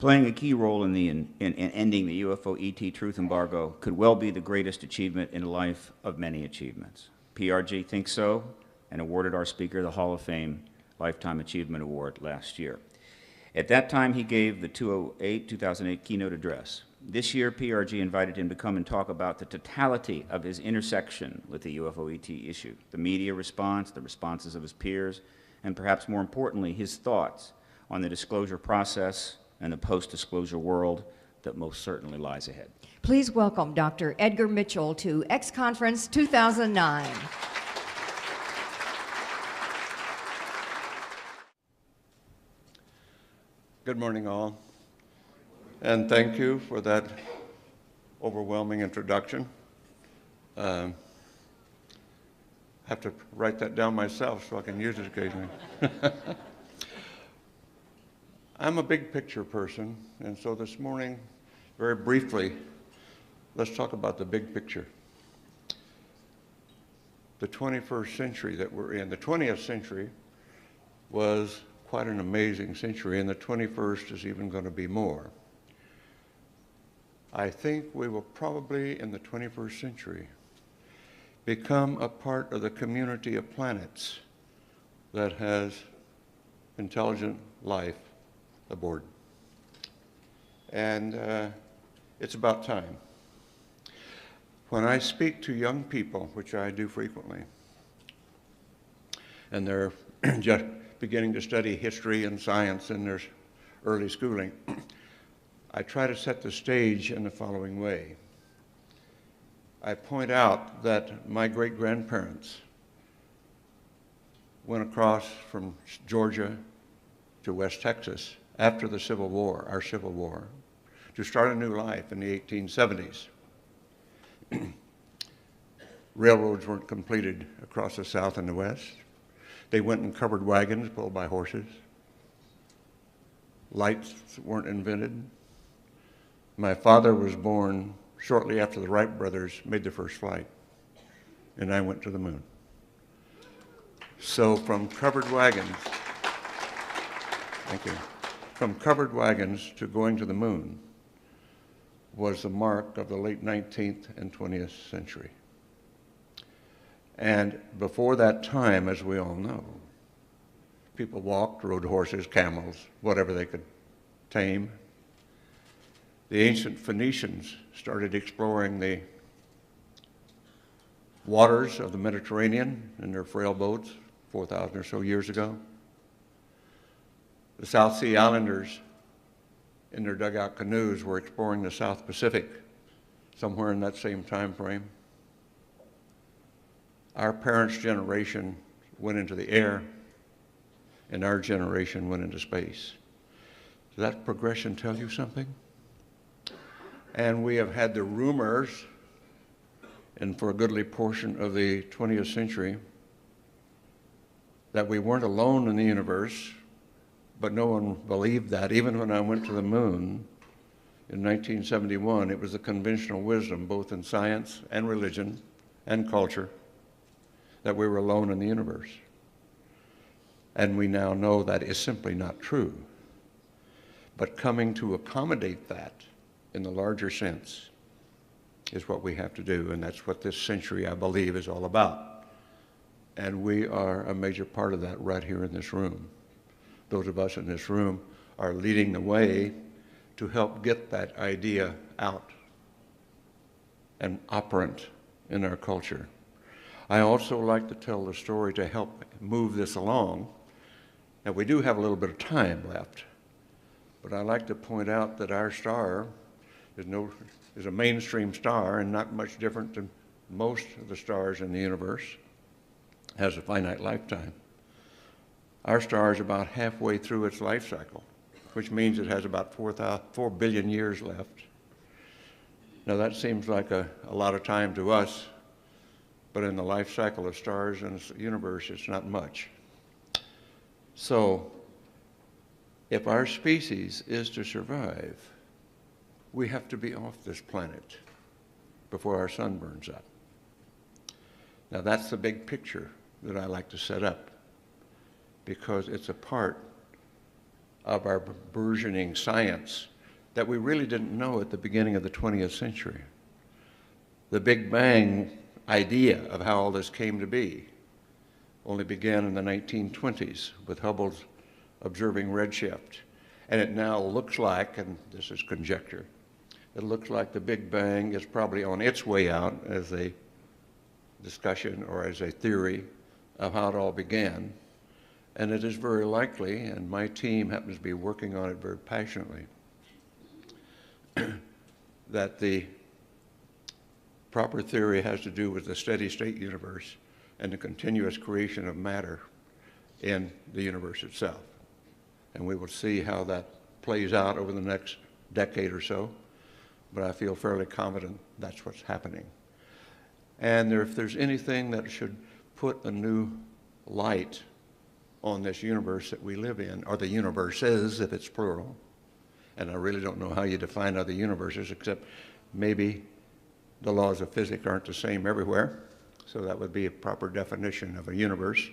Playing a key role in ending the UFO ET truth embargo could well be the greatest achievement in a life of many achievements. PRG thinks so and awarded our speaker the Hall of Fame Lifetime Achievement Award last year. At that time, he gave the 2008 keynote address. This year, PRG invited him to come and talk about the totality of his intersection with the UFO ET issue, the media response, the responses of his peers, and perhaps more importantly, his thoughts on the disclosure process and the post-disclosure world that most certainly lies ahead. Please welcome Dr. Edgar Mitchell to X Conference 2009. Good morning, all, and thank you for that overwhelming introduction. I have to write that down myself so I can use it occasionally. I'm a big picture person, and so this morning, very briefly, let's talk about the big picture. The 21st century that we're in, the 20th century was quite an amazing century, and the 21st is even going to be more. I think we will probably, in the 21st century, become a part of the community of planets that has intelligent life aboard. And it's about time. When I speak to young people, which I do frequently, and they're just beginning to study history and science in their early schooling, I try to set the stage in the following way. I point out that my great-grandparents went across from Georgia to West Texas after the Civil War, our Civil War, to start a new life in the 1870s. Railroads weren't completed across the South and the West. They went in covered wagons pulled by horses. Lights weren't invented. My father was born shortly after the Wright brothers made their first flight, and I went to the moon. So from covered wagons, thank you, from covered wagons to going to the moon was the mark of the late 19th and 20th century. And before that time, as we all know, people walked, rode horses, camels, whatever they could tame. The ancient Phoenicians started exploring the waters of the Mediterranean in their frail boats 4,000 or so years ago. The South Sea Islanders in their dugout canoes were exploring the South Pacific somewhere in that same time frame. Our parents' generation went into the air, and our generation went into space. Does that progression tell you something? And we have had the rumors, and for a goodly portion of the 20th century, that we weren't alone in the universe, but no one believed that. Even when I went to the moon in 1971, it was the conventional wisdom, both in science and religion and culture, that we were alone in the universe. And we now know that is simply not true. But coming to accommodate that in the larger sense is what we have to do, and that's what this century, I believe, is all about. And we are a major part of that right here in this room. Those of us in this room are leading the way to help get that idea out and operant in our culture. I also like to tell the story to help move this along. Now, we do have a little bit of time left, but I like to point out that our star is a mainstream star and not much different than most of the stars in the universe. It has a finite lifetime. Our star is about halfway through its life cycle, which means it has about 4 billion years left. Now, that seems like a lot of time to us, but in the life cycle of stars and the universe, it's not much. So, if our species is to survive, we have to be off this planet before our sun burns up. Now, that's the big picture that I like to set up, because it's a part of our burgeoning science that we really didn't know at the beginning of the 20th century. The Big Bang idea of how all this came to be only began in the 1920s with Hubble's observing redshift. And it now looks like, and this is conjecture, it looks like the Big Bang is probably on its way out as a discussion or as a theory of how it all began. And it is very likely, and my team happens to be working on it very passionately, that the proper theory has to do with the steady state universe and the continuous creation of matter in the universe itself. And we will see how that plays out over the next decade or so, but I feel fairly confident that's what's happening. And if there's anything that should put a new light on this universe that we live in, or the universes if it's plural, and I really don't know how you define other universes except maybe the laws of physics aren't the same everywhere, so that would be a proper definition of a universe,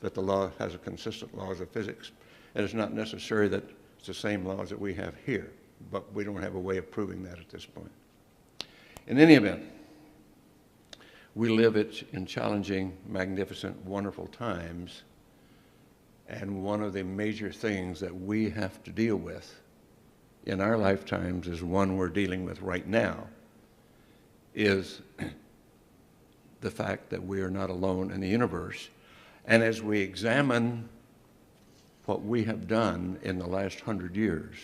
that the law has a consistent laws of physics. And it's not necessary that it's the same laws that we have here, but we don't have a way of proving that at this point. In any event, we live in challenging, magnificent, wonderful times, and one of the major things that we have to deal with in our lifetimes is one we're dealing with right now, is the fact that we are not alone in the universe. And as we examine what we have done in the last 100 years,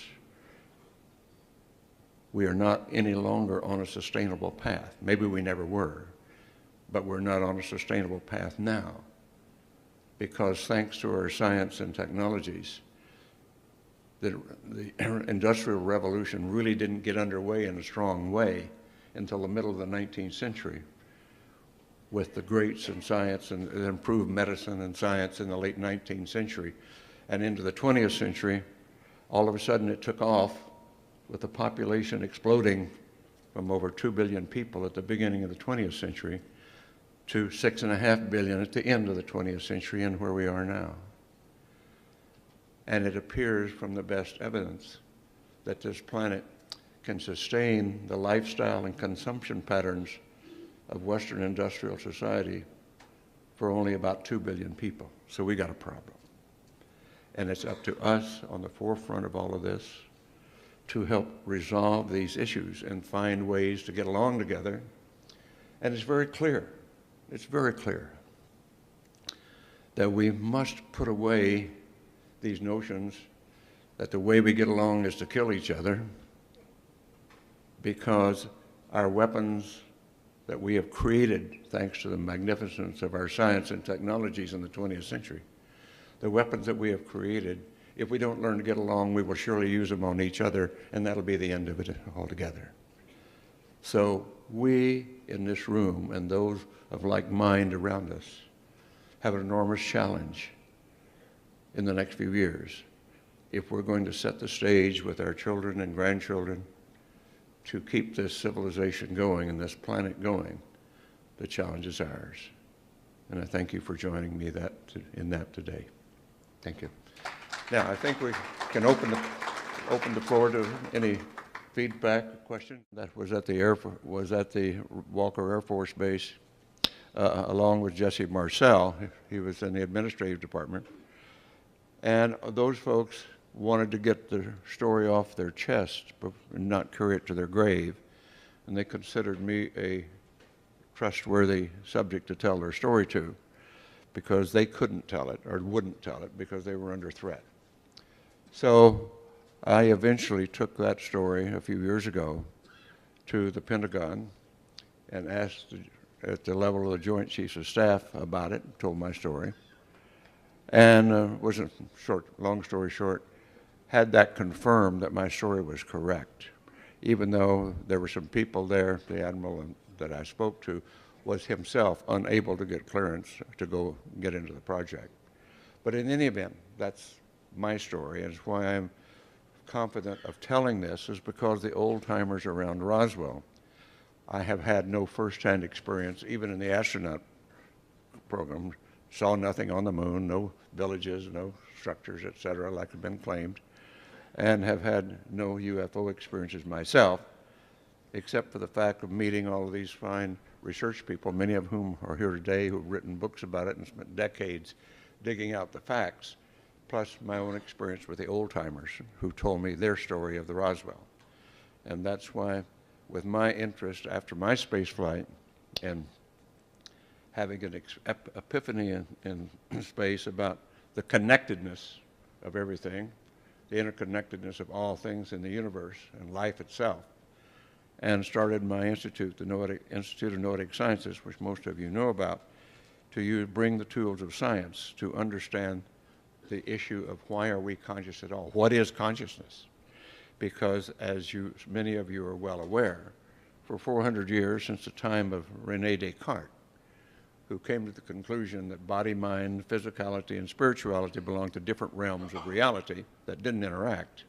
we are not any longer on a sustainable path. Maybe we never were, but we're not on a sustainable path now, because thanks to our science and technologies, the Industrial Revolution really didn't get underway in a strong way until the middle of the 19th century, with the greats in science and improved medicine and science in the late 19th century. And into the 20th century, all of a sudden it took off, with the population exploding from over 2 billion people at the beginning of the 20th century to 6.5 billion at the end of the 20th century, and where we are now. And it appears from the best evidence that this planet can sustain the lifestyle and consumption patterns of Western industrial society for only about 2 billion people. So we got a problem. And it's up to us on the forefront of all of this to help resolve these issues and find ways to get along together. And it's very clear that we must put away these notions that the way we get along is to kill each other, because our weapons that we have created thanks to the magnificence of our science and technologies in the 20th century, the weapons that we have created, if we don't learn to get along, we will surely use them on each other, and that'll be the end of it altogether. So we in this room and those of like mind around us have an enormous challenge in the next few years if we're going to set the stage with our children and grandchildren to keep this civilization going and this planet going. The challenge is ours. And I thank you for joining me in that today. Thank you. Now, I think we can open the floor to any feedback or questions. That was at the Walker Air Force Base, along with Jesse Marcel. He was in the administrative department. And those folks wanted to get the story off their chest and not carry it to their grave. And they considered me a trustworthy subject to tell their story to, because they couldn't tell it or wouldn't tell it because they were under threat. So I eventually took that story a few years ago to the Pentagon and asked at the level of the Joint Chiefs of Staff about it, told my story. And long story short, had that confirmed that my story was correct, even though there were some people there, the admiral that I spoke to was himself unable to get clearance to go get into the project. But in any event, that's my story, and it's why I'm confident of telling this, is because the old-timers around Roswell, I have had no first-hand experience, even in the astronaut program, saw nothing on the moon, no villages, no structures, et cetera, like had been claimed. and have had no UFO experiences myself, except for the fact of meeting all of these fine research people, many of whom are here today who've written books about it and spent decades digging out the facts, plus my own experience with the old-timers who told me their story of the Roswell. And that's why, with my interest after my space flight and having an epiphany in space about the connectedness of everything, the interconnectedness of all things in the universe and life itself, and started my institute, the Institute of Noetic Sciences, which most of you know about, to bring the tools of science to understand the issue of why are we conscious at all? What is consciousness? Because as many of you are well aware, for 400 years, since the time of René Descartes, who came to the conclusion that body, mind, physicality, and spirituality belonged to different realms of reality that didn't interact,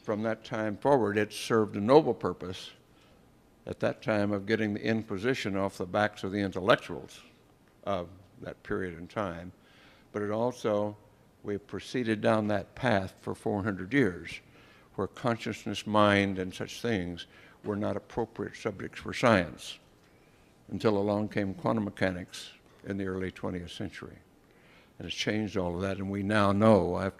from that time forward, it served a noble purpose at that time of getting the Inquisition off the backs of the intellectuals of that period in time. But it also, we proceeded down that path for 400 years, where consciousness, mind, and such things were not appropriate subjects for science, until along came quantum mechanics in the early 20th century. And it's changed all of that, and we now know,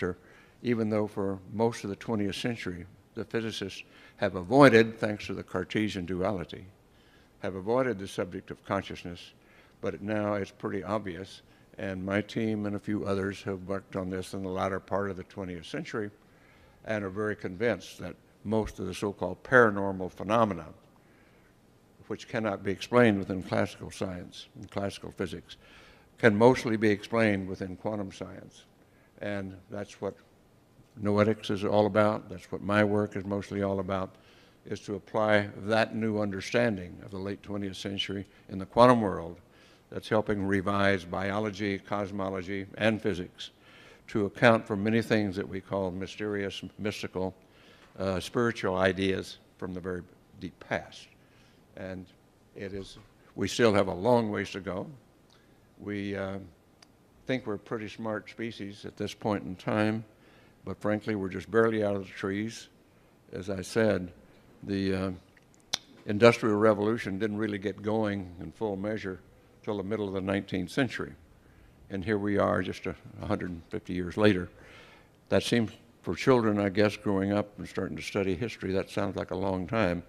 even though for most of the 20th century, the physicists have avoided, thanks to the Cartesian duality, have avoided the subject of consciousness, but now it's pretty obvious, and my team and a few others have worked on this in the latter part of the 20th century and are very convinced that most of the so-called paranormal phenomena, which cannot be explained within classical science and classical physics, can mostly be explained within quantum science. And that's what noetics is all about. That's what my work is mostly all about, is to apply that new understanding of the late 20th century in the quantum world that's helping revise biology, cosmology, and physics to account for many things that we call mysterious, mystical, spiritual ideas from the very deep past. And we still have a long ways to go. We think we're a pretty smart species at this point in time, but frankly, we're just barely out of the trees. As I said, the Industrial Revolution didn't really get going in full measure till the middle of the 19th century. And here we are just 150 years later. That seems, for children, I guess, growing up and starting to study history, that sounds like a long time.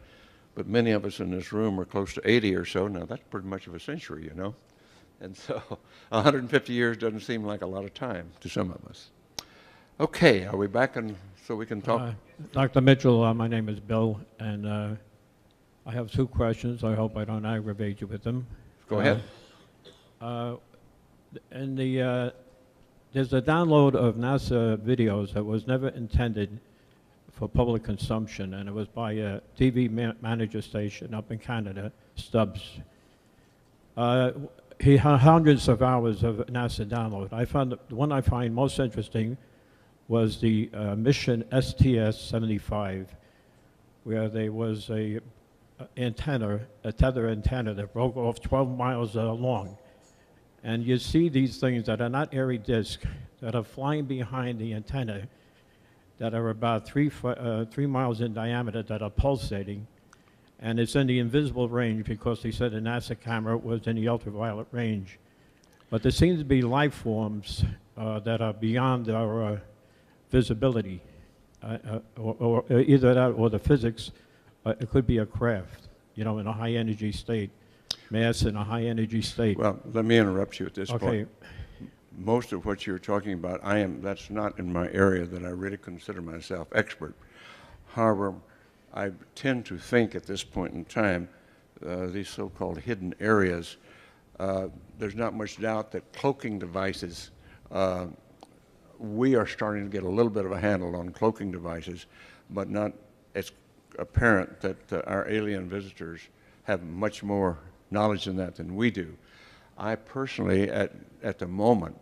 But many of us in this room are close to 80 or so. Now, that's pretty much of a century, you know. And so 150 years doesn't seem like a lot of time to some of us. Okay, are we back so we can talk? Dr. Mitchell, my name is Bill, and I have two questions. I hope I don't aggravate you with them. Go ahead. There's a download of NASA videos that was never intended for public consumption, and it was by a TV manager station up in Canada, Stubbs. He had hundreds of hours of NASA download. I found the one I find most interesting was the mission STS-75, where there was a tether antenna that broke off 12 miles long. And you see these things that are not airy discs that are flying behind the antenna that are about 3 miles in diameter that are pulsating. And it's in the invisible range because they said the NASA camera was in the ultraviolet range. But there seems to be life forms that are beyond our visibility, or either that or the physics. It could be a craft, in a high energy state, mass in a high energy state. Well, let me interrupt you at this Okay. point. Most of what you're talking about, that's not in my area that I really consider myself expert. However, I tend to think at this point in time, these so-called hidden areas, there's not much doubt that cloaking devices, we are starting to get a little bit of a handle on cloaking devices, but it's apparent that our alien visitors have much more knowledge in that than we do. I personally, at the moment,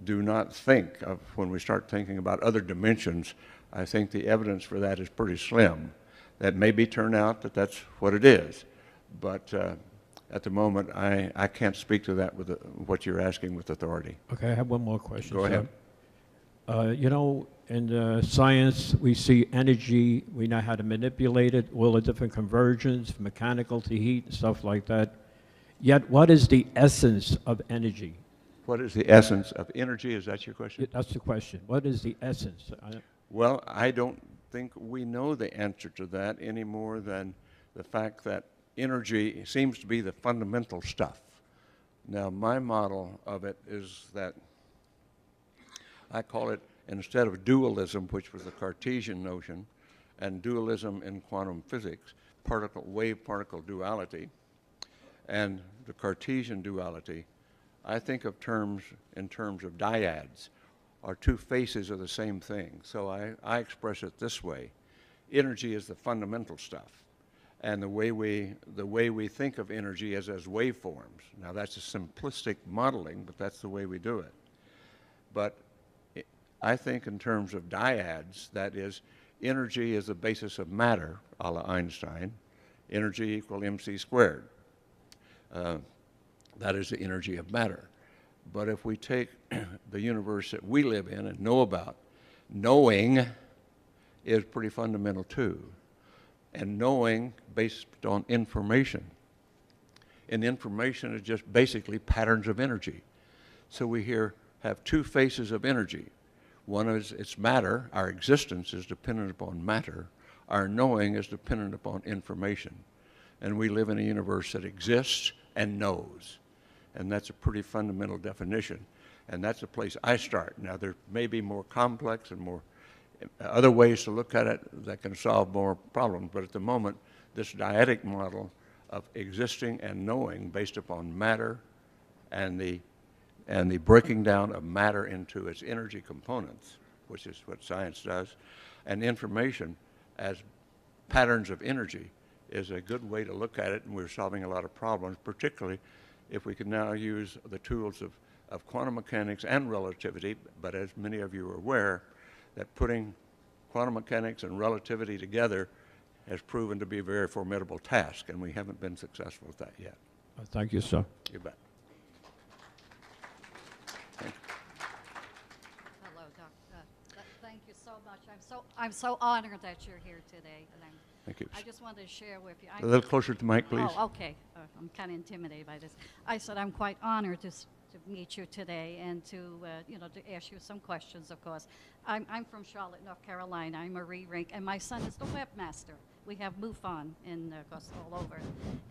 do not think of, when we start thinking about other dimensions, I think the evidence for that is pretty slim. That maybe turn out that that's what it is. But at the moment, I can't speak to that with what you're asking with authority. Okay, I have one more question. Go ahead. in science, we see energy, we know how to manipulate it, all the different conversions, from mechanical to heat and stuff like that. Yet, what is the essence of energy? What is the essence of energy? Is that your question? That's the question. What is the essence? Well, I don't think we know the answer to that any more than the fact that energy seems to be the fundamental stuff. Now, my model of it is that I call it, instead of dualism, which was the Cartesian notion, and dualism in quantum physics, wave-particle duality, and the Cartesian duality, I think of in terms of dyads, are two faces of the same thing. So I express it this way. Energy is the fundamental stuff. And the way we think of energy is as waveforms. Now that's a simplistic modeling, but that's the way we do it. But I think in terms of dyads, that is, energy is the basis of matter, a la Einstein, energy equal mc squared. That is the energy of matter. But if we take the universe that we live in and know about, knowing is pretty fundamental too. And knowing based on information. And information is just basically patterns of energy. So we here have two faces of energy. One is it's matter. Our existence is dependent upon matter. Our knowing is dependent upon information. And we live in a universe that exists and knows. And that's a pretty fundamental definition. And that's the place I start. Now, there may be more complex and more other ways to look at it that can solve more problems. But at the moment, this dyadic model of existing and knowing based upon matter and the breaking down of matter into its energy components, which is what science does, and information as patterns of energy is a good way to look at it, and we're solving a lot of problems, particularly if we can now use the tools of quantum mechanics and relativity. But as many of you are aware, that putting quantum mechanics and relativity together has proven to be a very formidable task, and we haven't been successful with that yet. Thank you, sir. You bet. Thank you. Hello, Doctor. Thank you so much. I'm so honored that you're here today, and Thank you. I just wanted to share with you. A little closer to the mic, please. Oh, okay. I'm kind of intimidated by this. I said I'm quite honored to meet you today and to to ask you some questions. Of course, I'm from Charlotte, North Carolina. I'm Marie Rink, and my son is the webmaster. We have MUFON in, of course, all over.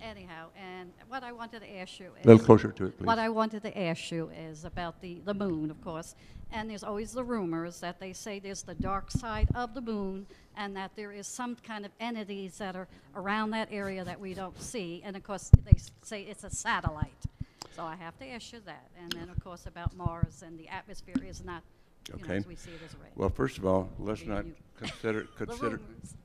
Anyhow, and what I wanted to ask you is... A little closer to it, please. What I wanted to ask you is about the moon, of course. And there's always the rumors that they say there's the dark side of the moon and that there is some kind of entities that are around that area that we don't see. And, of course, they say it's a satellite. So I have to ask you that. And then, of course, about Mars and the atmosphere is not, as we see it as red. Well, first of all, let's not consider rumors.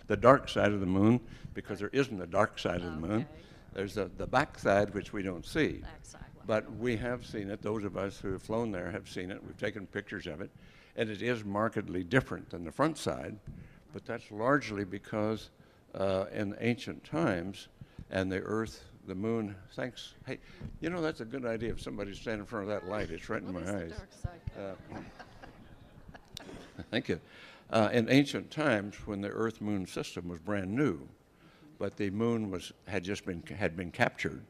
the dark side of the moon, because there isn't a dark side of the moon. Okay. There's the back side, which we don't see. Backside, well. But we have seen it. Those of us who have flown there have seen it. We've taken pictures of it. And it is markedly different than the front side. But that's largely because in ancient times, and the Earth, the moon, thanks. Hey, that's a good idea if somebody's standing in front of that light. It's right in my eyes. Dark side. Thank you. In ancient times, when the Earth-Moon system was brand new, but the moon had been captured,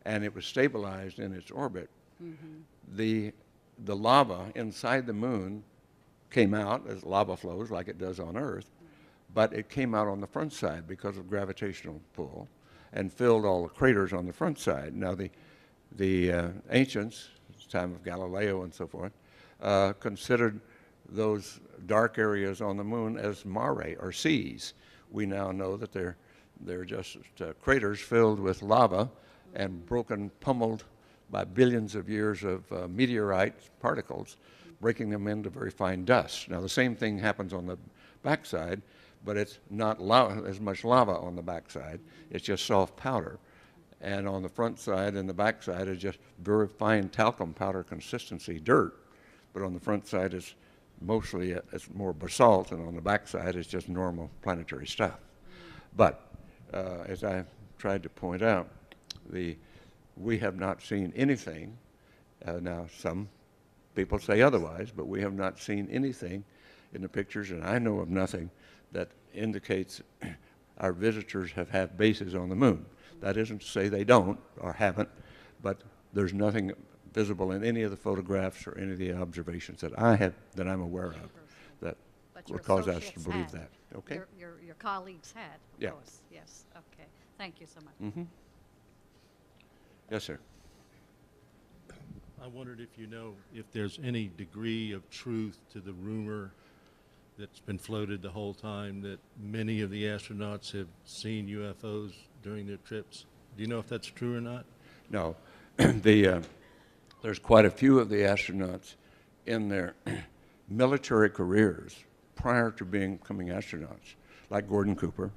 and it was stabilized in its orbit, the lava inside the moon came out as lava flows like it does on Earth, but it came out on the front side because of gravitational pull, and filled all the craters on the front side. Now, the ancients, time of Galileo and so forth, considered those dark areas on the moon as mare, or seas. We now know that they're just craters filled with lava and pummeled by billions of years of meteorite particles, breaking them into very fine dust. Now, the same thing happens on the backside, but it's not as much lava on the backside. It's just soft powder. And on the front side and the backside is just very fine talcum powder consistency dirt. But on the front side is mostly it's more basalt, and on the backside it's just normal planetary stuff. But as I tried to point out, we have not seen anything. Now, some people say otherwise, but we have not seen anything in the pictures, and I know of nothing that indicates our visitors have had bases on the moon. That isn't to say they don't or haven't, but there's nothing visible in any of the photographs or any of the observations that I'm aware of that But would your cause us to associates believe had. that. Okay? Your colleagues had, Yeah. of course. Yes, okay. Thank you so much. Yes, sir. I wondered if you know if there's any degree of truth to the rumor that's been floated the whole time that many of the astronauts have seen UFOs during their trips. Do you know if that's true or not? No. There's quite a few of the astronauts in their military careers prior to becoming astronauts, like Gordon Cooper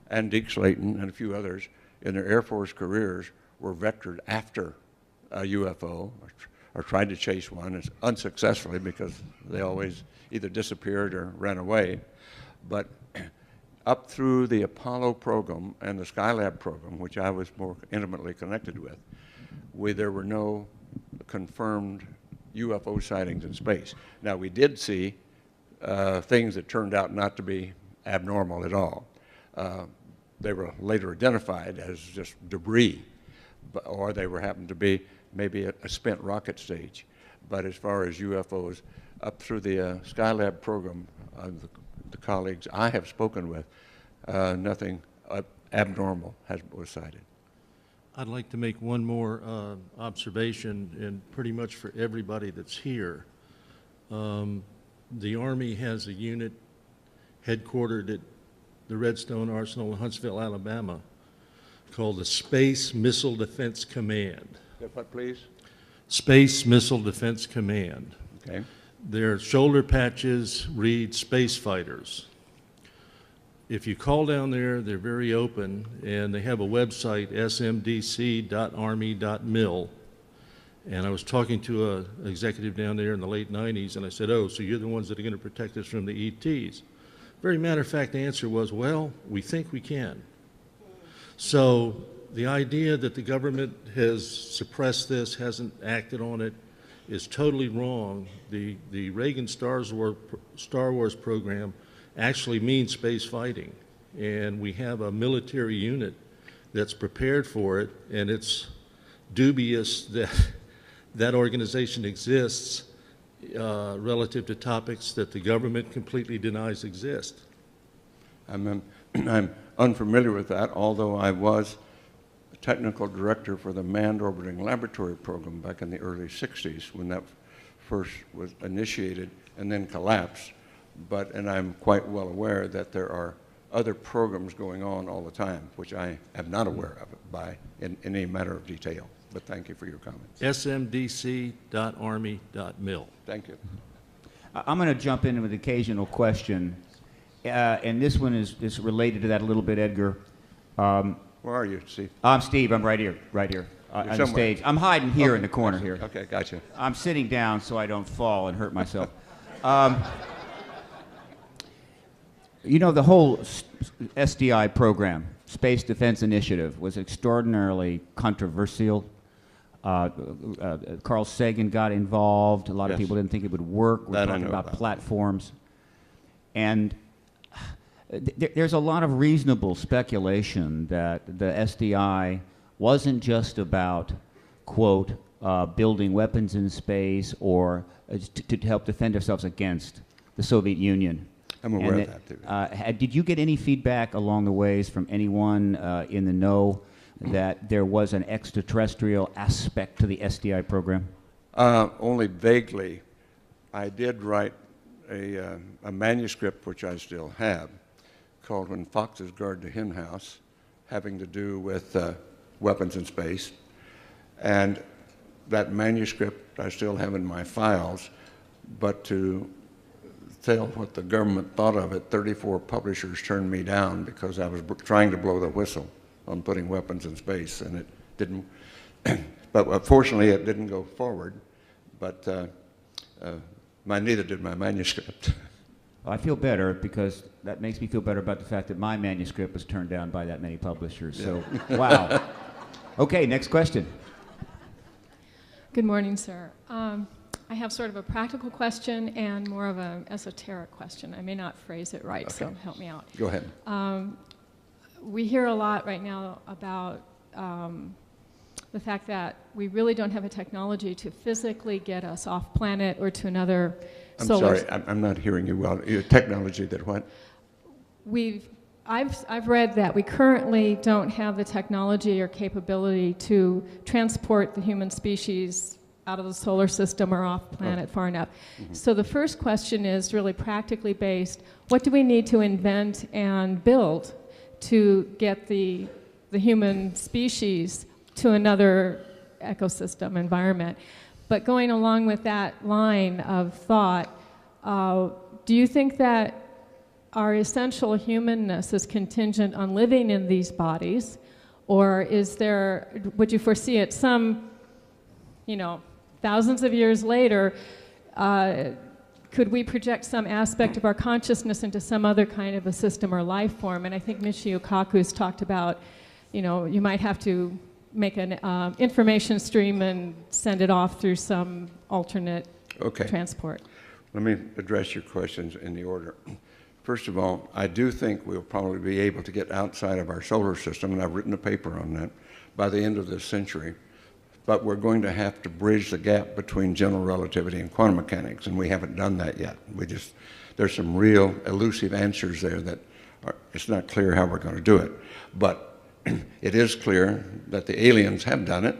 and Deke Slayton and a few others in their Air Force careers were vectored after a UFO or tried to chase one unsuccessfully because they always either disappeared or ran away. But up through the Apollo program and the Skylab program, which I was more intimately connected with, there were no confirmed UFO sightings in space. Now, we did see things that turned out not to be abnormal at all. They were later identified as just debris, or they happened to be maybe a spent rocket stage. But as far as UFOs, up through the Skylab program, the colleagues I have spoken with, nothing abnormal was cited. I'd like to make one more observation, and pretty much for everybody that's here. The Army has a unit headquartered at the Redstone Arsenal in Huntsville, Alabama, called the Space Missile Defense Command. What, please? Space Missile Defense Command. Okay. Their shoulder patches read space fighters. If you call down there, they're very open, and they have a website, smdc.army.mil. And I was talking to an executive down there in the late 90s, and I said, oh, so you're the ones that are going to protect us from the ETs? Very matter-of-fact answer was, well, we think we can. So the idea that the government has suppressed this, hasn't acted on it, is totally wrong. The Reagan Star Wars program actually means space fighting, and we have a military unit that's prepared for it, and it's dubious that that organization exists relative to topics that the government completely denies exist. I'm unfamiliar with that, although I was a technical director for the Manned Orbiting Laboratory program back in the early 60s when that first was initiated and then collapsed. And I'm quite well aware that there are other programs going on all the time, which I am not aware of in any matter of detail. But thank you for your comments. smdc.army.mil. Thank you. I'm going to jump in with an occasional question, and this one is related to that a little bit, Edgar. Where are you, Steve? I'm Steve. I'm right here on the stage. I'm hiding here in the corner here. Okay, gotcha. I'm sitting down so I don't fall and hurt myself. You know, the whole SDI program, Space Defense Initiative, was extraordinarily controversial. Carl Sagan got involved. A lot of people didn't think it would work. We're talking about platforms. And there's a lot of reasonable speculation that the SDI wasn't just about, quote, building weapons in space or to help defend ourselves against the Soviet Union. I'm aware of that, too. Did you get any feedback along the ways from anyone in the know that there was an extraterrestrial aspect to the SDI program? Only vaguely. I did write a manuscript, which I still have, called When Foxes Guard the Hen House, having to do with weapons in space. And that manuscript I still have in my files, but to tell what the government thought of it, 34 publishers turned me down because I was trying to blow the whistle on putting weapons in space, and it didn't. But fortunately, it didn't go forward. But neither did my manuscript. Well, I feel better because that makes me feel better about the fact that my manuscript was turned down by that many publishers. So, wow. Okay, next question. Good morning, sir. I have sort of a practical question and more of an esoteric question. I may not phrase it right, so help me out. Go ahead. We hear a lot right now about the fact that we really don't have a technology to physically get us off planet or to another solar. I'm sorry, I'm not hearing you well. Your technology that what? I've read that we currently don't have the technology or capability to transport the human species out of the solar system or off planet far enough. So the first question is really practically based. What do we need to invent and build to get the human species to another ecosystem environment? But going along with that line of thought, do you think that our essential humanness is contingent on living in these bodies, or would you foresee at some, thousands of years later, could we project some aspect of our consciousness into some other kind of a system or life form? And I think Michio Kaku's talked about, you might have to make an information stream and send it off through some alternate transport. Let me address your questions in the order. First of all, I do think we'll probably be able to get outside of our solar system, and I've written a paper on that, by the end of this century. But we're going to have to bridge the gap between general relativity and quantum mechanics, and we haven't done that yet. There's some real elusive answers there that it's not clear how we're going to do it. But it is clear that the aliens have done it,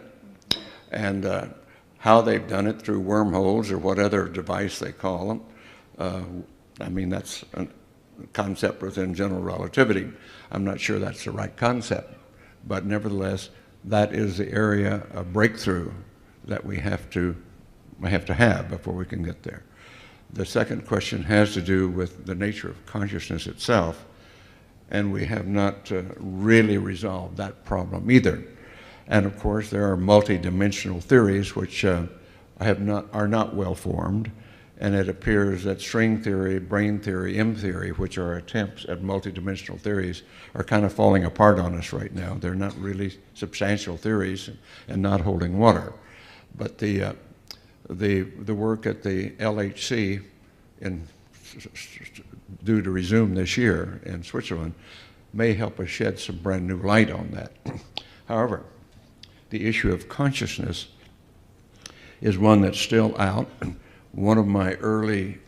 and how they've done it through wormholes or what other device they call them. That's a concept within general relativity. I'm not sure that's the right concept, but nevertheless, that is the area of breakthrough that we have to have before we can get there. The second question has to do with the nature of consciousness itself, and we have not really resolved that problem either. And of course, there are multidimensional theories which are not well formed, and it appears that string theory, brain theory, M theory, which are attempts at multidimensional theories, are kind of falling apart on us right now. They're not really substantial theories and not holding water. But the work at the LHC, due to resume this year in Switzerland, may help us shed some brand new light on that. However, the issue of consciousness is one that's still out. One of my early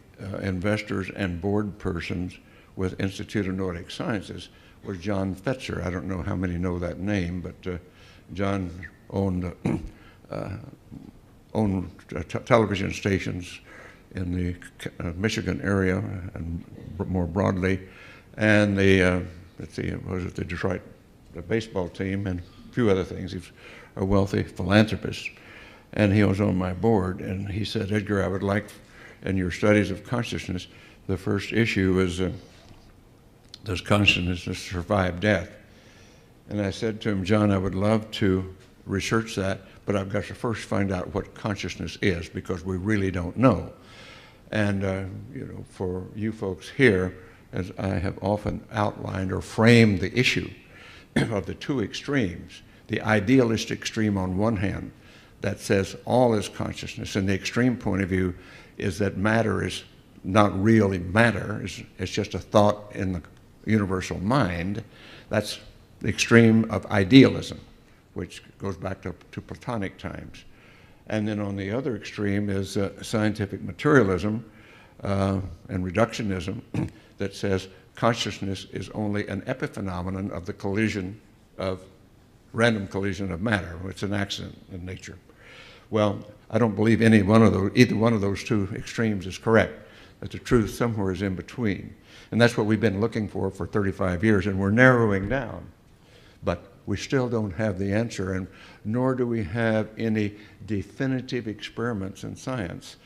investors and board persons with Institute of Nordic Sciences was John Fetzer. I don't know how many know that name, but John owned television stations in the Michigan area and more broadly, and the Detroit baseball team and a few other things. He was a wealthy philanthropist. And he was on my board, and he said, Edgar, I would like, in your studies of consciousness, the first issue is, does consciousness survive death? And I said to him, John, I would love to research that, but I've got to first find out what consciousness is, because we really don't know. And, for you folks here, as I have often outlined or framed the issue of the two extremes, the idealist extreme on one hand, that says all is consciousness, and the extreme point of view is that matter is not really matter, it's just a thought in the universal mind. That's the extreme of idealism, which goes back to Platonic times. And then on the other extreme is scientific materialism and reductionism that says consciousness is only an epiphenomenon of the random collision of matter. It's an accident in nature. Well, I don't believe either one of those two extremes is correct, that the truth somewhere is in between. And that's what we've been looking for 35 years, and we're narrowing down. But we still don't have the answer, and nor do we have any definitive experiments in science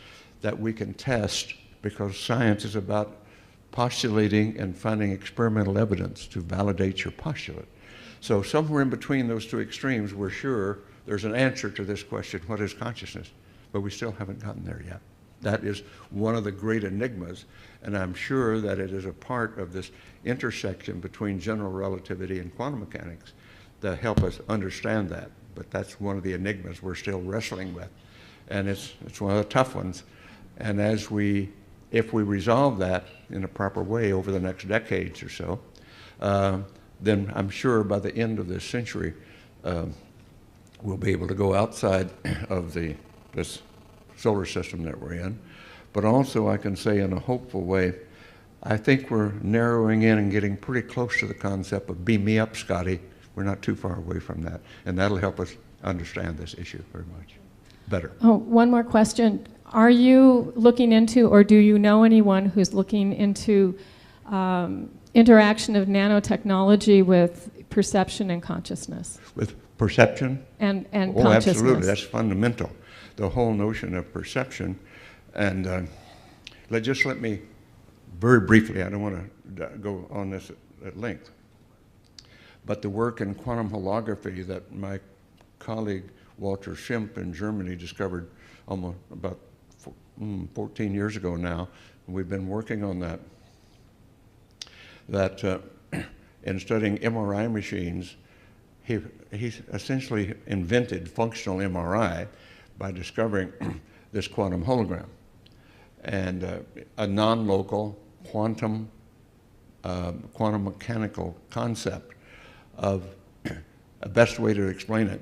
that we can test, because science is about postulating and finding experimental evidence to validate your postulate. So somewhere in between those two extremes, we're sure there's an answer to this question, what is consciousness? But we still haven't gotten there yet. That is one of the great enigmas, and I'm sure that it is a part of this intersection between general relativity and quantum mechanics that help us understand that. But that's one of the enigmas we're still wrestling with. and it's one of the tough ones. And if we resolve that in a proper way over the next decades or so, then I'm sure by the end of this century, we'll be able to go outside of this solar system that we're in. But also I can say in a hopeful way, I think we're narrowing in and getting pretty close to the concept of beam me up, Scotty. We're not too far away from that. And that'll help us understand this issue very much better. Oh, one more question. Are you looking into, or do you know anyone who's looking into interaction of nanotechnology with perception and consciousness? With perception? And Oh, consciousness. absolutely. That's fundamental. The whole notion of perception. And just let me, very briefly, I don't want to go on this at length, but the work in quantum holography that my colleague Walter Schimpf in Germany discovered almost about 14 years ago now, and we've been working on that in studying MRI machines, he essentially invented functional MRI by discovering this quantum hologram. And a non-local quantum mechanical concept of a best way to explain it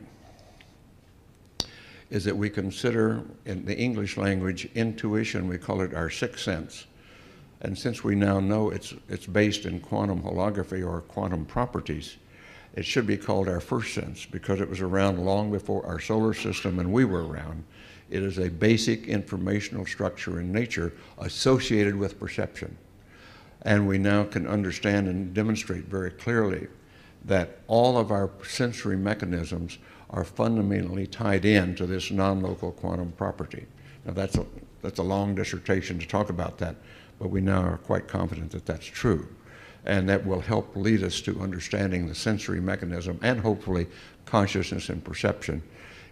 is that we consider in the English language intuition, we call it our sixth sense. And since we now know it's based in quantum holography or quantum properties, it should be called our first sense because it was around long before our solar system and we were around. It is a basic informational structure in nature associated with perception. And we now can understand and demonstrate very clearly that all of our sensory mechanisms are fundamentally tied in to this non-local quantum property. Now that's a long dissertation to talk about that, but we now are quite confident that that's true. And that will help lead us to understanding the sensory mechanism and hopefully consciousness and perception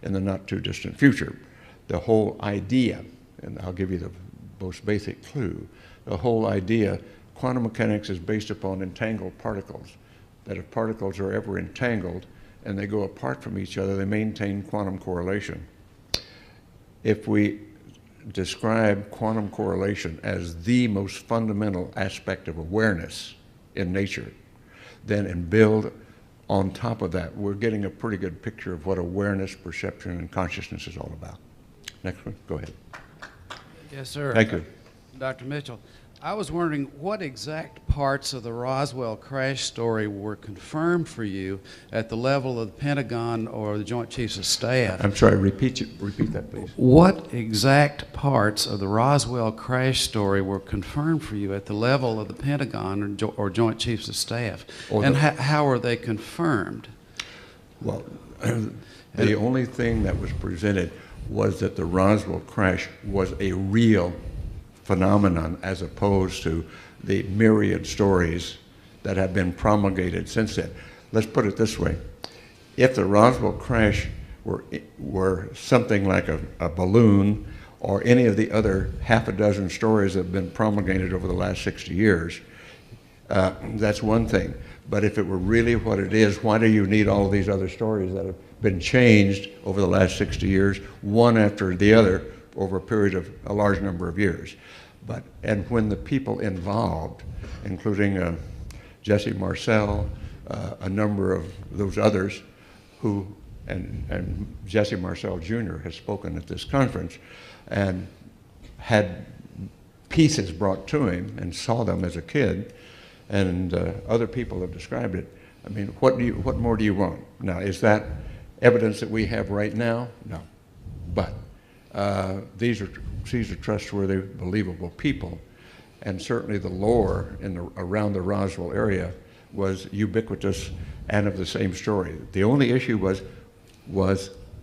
in the not too distant future. The whole idea, and I'll give you the most basic clue, the whole idea, quantum mechanics is based upon entangled particles, that if particles are ever entangled and they go apart from each other, they maintain quantum correlation. If we describe quantum correlation as the most fundamental aspect of awareness in nature, then and build on top of that, we're getting a pretty good picture of what awareness, perception, and consciousness is all about. Next one, go ahead. Yes, sir. Thank you. Dr. Mitchell, I was wondering what exact parts of the Roswell crash story were confirmed for you at the level of the Pentagon or the Joint Chiefs of Staff? I'm sorry, repeat that, please. What exact parts of the Roswell crash story were confirmed for you at the level of the Pentagon or Joint Chiefs of Staff? And how were they confirmed? Well, the only thing that was presented was that the Roswell crash was a real phenomenon as opposed to the myriad stories that have been promulgated since then. Let's put it this way. If the Roswell crash were something like a balloon or any of the other half a dozen stories that have been promulgated over the last 60 years, that's one thing. But if it were really what it is, why do you need all of these other stories that have been changed over the last 60 years, one after the other, over a period of a large number of years? And when the people involved, including Jesse Marcel, a number of those others who, and Jesse Marcel Jr. has spoken at this conference and had pieces brought to him and saw them as a kid, and other people have described it. I mean, what more do you want? Now, is that evidence that we have right now? No. But these are trustworthy, believable people, and certainly the lore around the Roswell area was ubiquitous and of the same story. The only issue was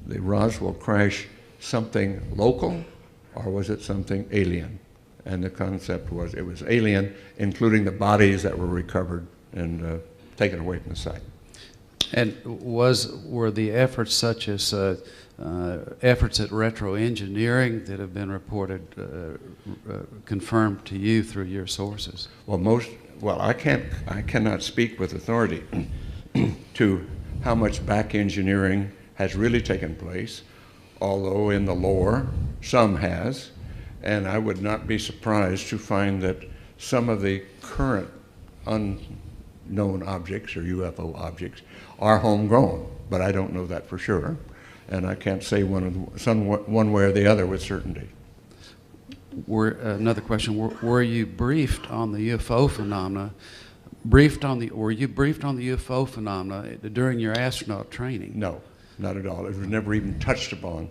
the Roswell crash something local, or was it something alien? And the concept was it was alien, including the bodies that were recovered and taken away from the site. And were the efforts such as efforts at retroengineering that have been reported confirmed to you through your sources? Well, I cannot speak with authority to how much back engineering has really taken place, although in the lore, some has, and I would not be surprised to find that some of the current unknown objects or UFO objects are homegrown, but I don't know that for sure, and I can't say one way or the other with certainty. Another question, were you briefed on the UFO phenomena, were you briefed on the UFO phenomena during your astronaut training? No, not at all. It was never even touched upon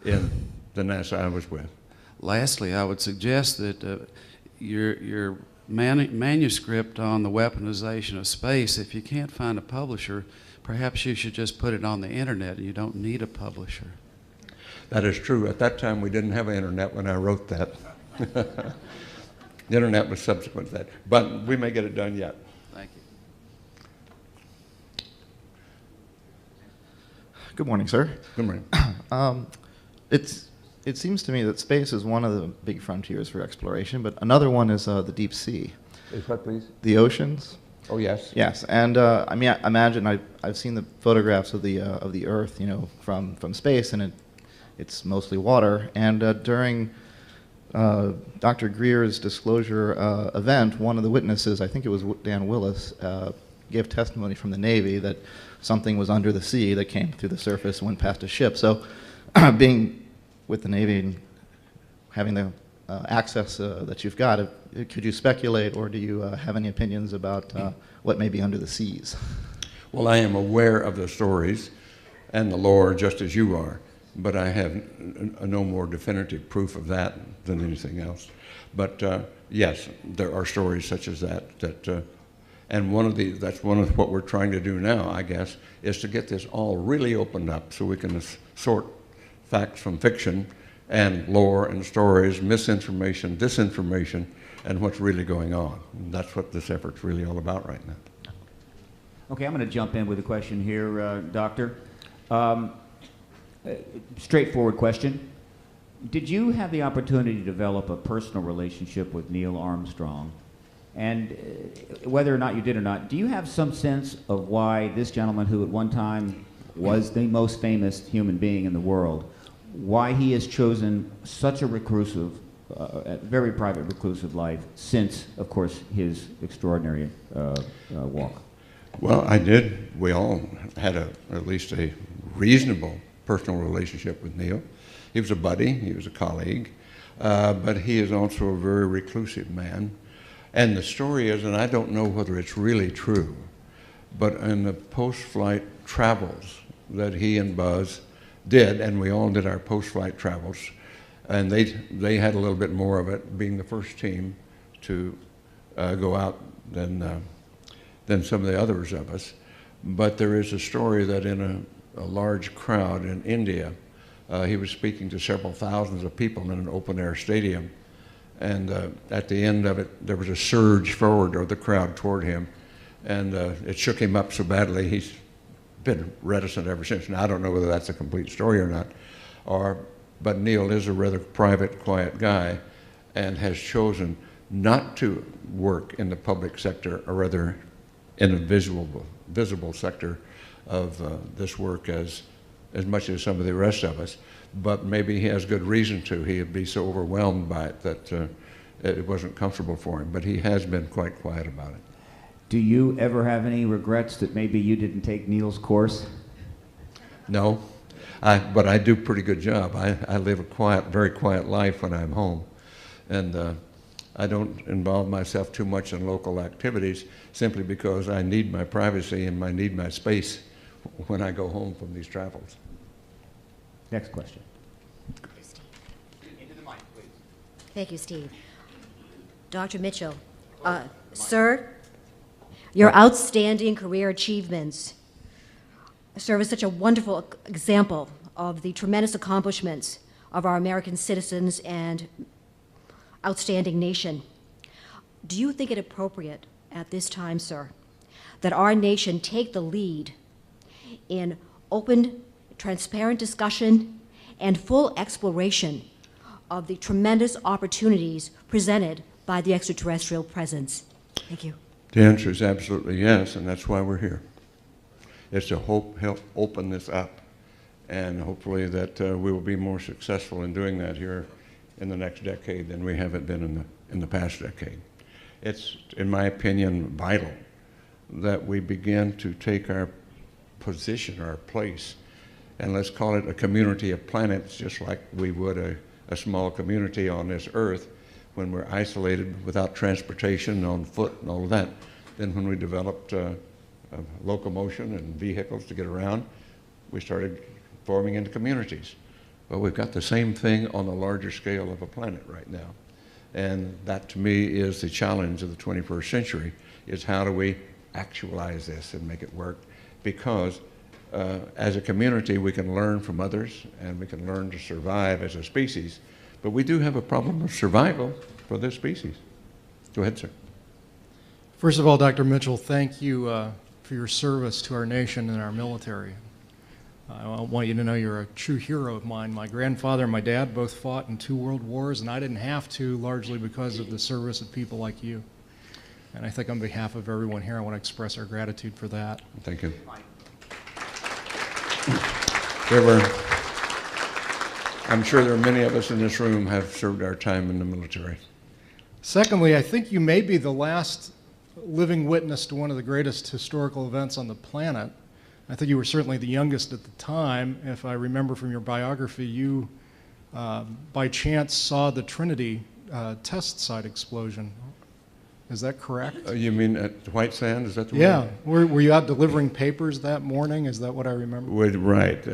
in the NASA I was with. Lastly, I would suggest that your manuscript on the weaponization of space, if you can't find a publisher, perhaps you should just put it on the internet. You don't need a publisher. That is true. At that time, we didn't have internet when I wrote that. The internet was subsequent to that. But we may get it done yet. Thank you. Good morning, sir. Good morning. It seems to me that space is one of the big frontiers for exploration, but another one is the deep sea. Is what, please? The oceans. Oh, yes. Yes, and I mean, I imagine I've seen the photographs of the Earth, you know, from space, and it's mostly water. And during Dr. Greer's disclosure event, one of the witnesses, I think it was Dan Willis, gave testimony from the Navy that something was under the sea that came through the surface and went past a ship. So, being with the Navy and having the access that you've got, could you speculate, or do you have any opinions about what may be under the seas? Well, I am aware of the stories and the lore just as you are, but I have no more definitive proof of that than anything else. But yes, there are stories such as that. And that's one of what we're trying to do now, I guess, is to get this all really opened up so we can sort facts from fiction and lore and stories, misinformation, disinformation, and what's really going on. And that's what this effort's really all about right now. Okay, I'm going to jump in with a question here, Doctor. Straightforward question. Did you have the opportunity to develop a personal relationship with Neil Armstrong? And whether or not you did or not, do you have some sense of why this gentleman, who at one time was the most famous human being in the world, why he has chosen such a reclusive, very private reclusive life since, of course, his extraordinary walk? Well, we all had at least a reasonable personal relationship with Neil. He was a buddy, he was a colleague, but he is also a very reclusive man. And the story is, and I don't know whether it's really true, but in the post-flight travels that he and Buzz did, and we all did our post-flight travels, and they had a little bit more of it, being the first team to go out than some of the others of us. But there is a story that in a large crowd in India, he was speaking to several thousands of people in an open-air stadium, and at the end of it, there was a surge forward of the crowd toward him, and it shook him up so badly he's been reticent ever since. Now, I don't know whether that's a complete story or not, but Neil is a rather private, quiet guy, and has chosen not to work in the public sector, or rather in the visible sector of this work as much as some of the rest of us. But maybe he has good reason to. He'd be so overwhelmed by it that it wasn't comfortable for him. But he has been quite quiet about it. Do you ever have any regrets that maybe you didn't take Neil's course? No, but I do a pretty good job. I live a quiet, very quiet life when I'm home. And I don't involve myself too much in local activities simply because I need my privacy and I need my space when I go home from these travels. Next question. Into the mic, please. Thank you, Steve. Dr. Mitchell, sir, your outstanding career achievements serve as such a wonderful example of the tremendous accomplishments of our American citizens and outstanding nation. Do you think it appropriate at this time, sir, that our nation take the lead in open, transparent discussion and full exploration of the tremendous opportunities presented by the extraterrestrial presence? Thank you. The answer is absolutely yes, and that's why we're here. It's to help open this up and hopefully that we will be more successful in doing that here in the next decade than we haven't been in the past decade. It's, in my opinion, vital that we begin to take our position, our place, and let's call it a community of planets, just like we would a small community on this earth when we're isolated without transportation, on foot and all of that. Then when we developed locomotion and vehicles to get around, we started forming into communities. Well, we've got the same thing on the larger scale of a planet right now. And that, to me, is the challenge of the 21st century, is how do we actualize this and make it work? Because as a community, we can learn from others, and we can learn to survive as a species. But we do have a problem of survival for this species. Go ahead, sir. First of all, Dr. Mitchell, thank you for your service to our nation and our military. I want you to know you're a true hero of mine. My grandfather and my dad both fought in 2 world wars, and I didn't have to, largely because of the service of people like you. And I think on behalf of everyone here, I want to express our gratitude for that. Thank you. I'm sure there are many of us in this room have served our time in the military. Secondly, I think you may be the last living witness to one of the greatest historical events on the planet. I think you were certainly the youngest at the time. If I remember from your biography, you, by chance, saw the Trinity test site explosion. Is that correct? You mean at White Sand? Is that the Yeah. one? Were you out delivering papers that morning? Is that what I remember? Right.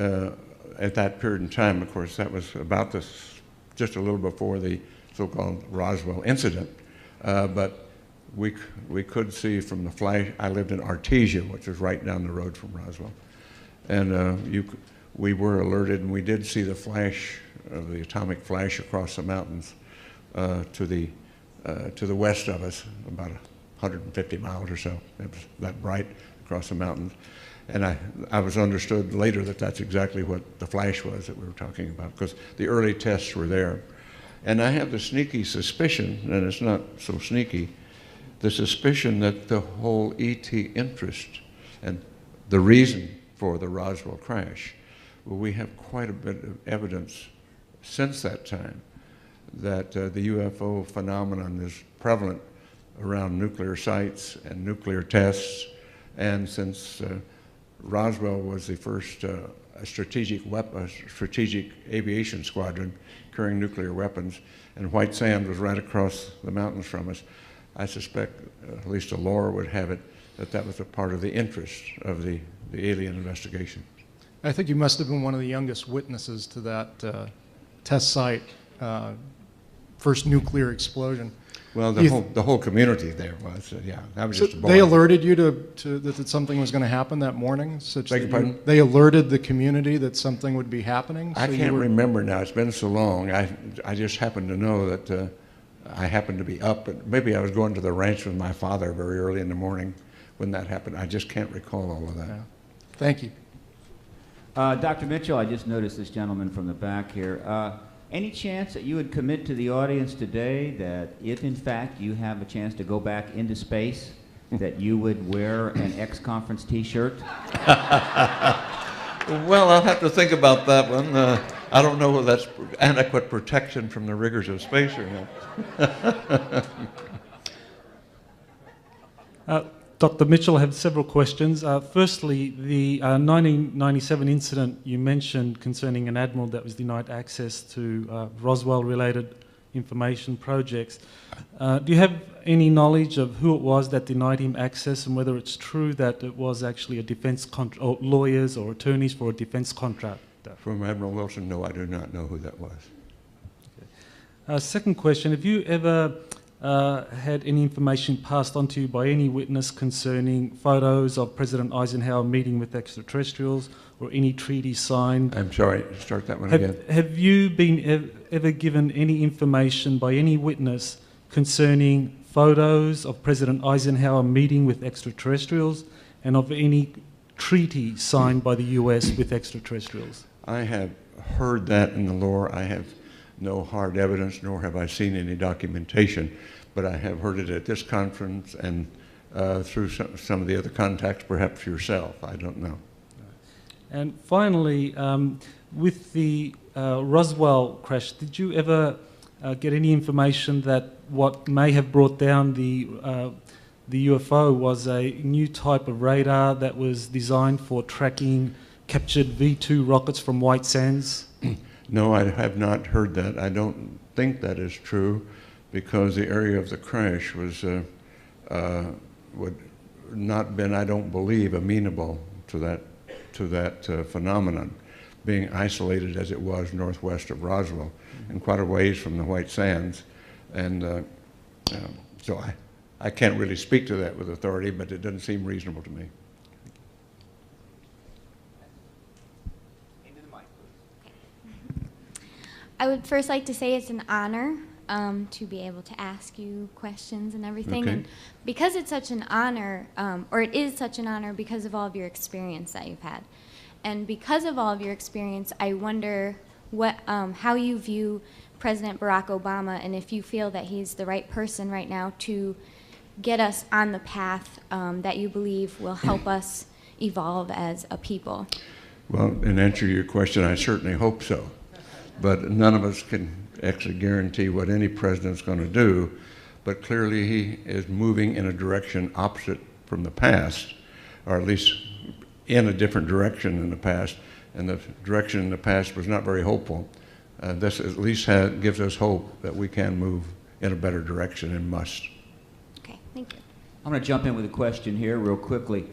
At that period in time, of course, that was about this, just a little before the so-called Roswell incident. But we could see from the flash. I lived in Artesia, which is right down the road from Roswell. And we were alerted, and we did see the flash of the atomic flash across the mountains to the west of us, about 150 miles or so. It was that bright across the mountains. And I was understood later that that's exactly what the flash was that we were talking about, because the early tests were there. And I have the sneaky suspicion, and it's not so sneaky, the suspicion that the whole ET interest and the reason for the Roswell crash, well, we have quite a bit of evidence since that time that the UFO phenomenon is prevalent around nuclear sites and nuclear tests. And since Roswell was the first strategic aviation squadron carrying nuclear weapons, and White Sand was right across the mountains from us, I suspect, at least Laura would have it, that that was a part of the interest of the alien investigation. I think you must have been one of the youngest witnesses to that test site, first nuclear explosion. Well, the whole community there was, yeah. That was So just a boy. they alerted you that something was going to happen that morning? Beg your pardon? They alerted the community that something would be happening? I can't remember now. It's been so long. I just happen to know that I happened to be up, and maybe I was going to the ranch with my father very early in the morning when that happened. I just can't recall all of that. Yeah. Thank you. Dr. Mitchell, I just noticed this gentleman from the back here. Any chance that you would commit to the audience today that if, in fact, you have a chance to go back into space, that you would wear an X-Conference T-shirt? Well, I'll have to think about that one. I don't know whether that's adequate protection from the rigors of space or not. Dr. Mitchell, I have several questions. Firstly, the 1997 incident you mentioned concerning an admiral that was denied access to Roswell-related information projects. Do you have any knowledge of who it was that denied him access, and whether it's true that it was actually a defense or lawyers or attorneys for a defense contractor? From Admiral Wilson, no, I do not know who that was. Okay. Second question, have you ever had any information passed on to you by any witness concerning photos of President Eisenhower meeting with extraterrestrials or any treaty signed? I'm sorry, start that one again. Have you been ever given any information by any witness concerning photos of President Eisenhower meeting with extraterrestrials and of any treaty signed by the US with extraterrestrials? I have heard that in the lore. I have no hard evidence, nor have I seen any documentation, but I have heard it at this conference and through some of the other contacts, perhaps yourself. I don't know. And finally, with the Roswell crash, did you ever get any information that what may have brought down the UFO was a new type of radar that was designed for tracking captured V2 rockets from White Sands? No, I have not heard that. I don't think that is true, because the area of the crash was would not been, I don't believe, amenable to that phenomenon, being isolated as it was northwest of Roswell and quite a ways from the White Sands. And so I can't really speak to that with authority, but it doesn't seem reasonable to me. I would first like to say it's an honor to be able to ask you questions and everything. Okay. And because it's such an honor, or it is such an honor because of all of your experience that you've had. And because of all of your experience, I wonder how you view President Barack Obama, and if you feel that he's the right person right now to get us on the path that you believe will help us evolve as a people. Well, in answer to your question, I certainly hope so. But none of us can actually guarantee what any president's going to do. But clearly he is moving in a direction opposite from the past, or at least in a different direction in the past. And the direction in the past was not very hopeful. This at least gives us hope that we can move in a better direction and must. Okay, thank you. I'm going to jump in with a question here real quickly.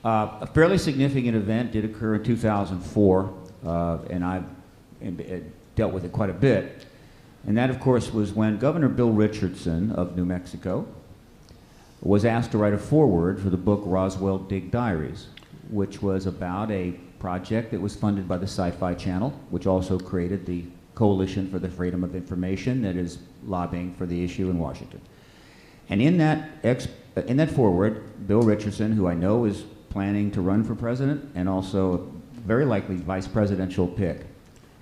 A fairly significant event did occur in 2004, and I've dealt with it quite a bit. And that, of course, was when Governor Bill Richardson of New Mexico was asked to write a foreword for the book Roswell Dig Diaries, which was about a project that was funded by the Sci-Fi Channel, which also created the Coalition for the Freedom of Information that is lobbying for the issue in Washington. And in that foreword, Bill Richardson, who I know is planning to run for president and also a very likely vice presidential pick,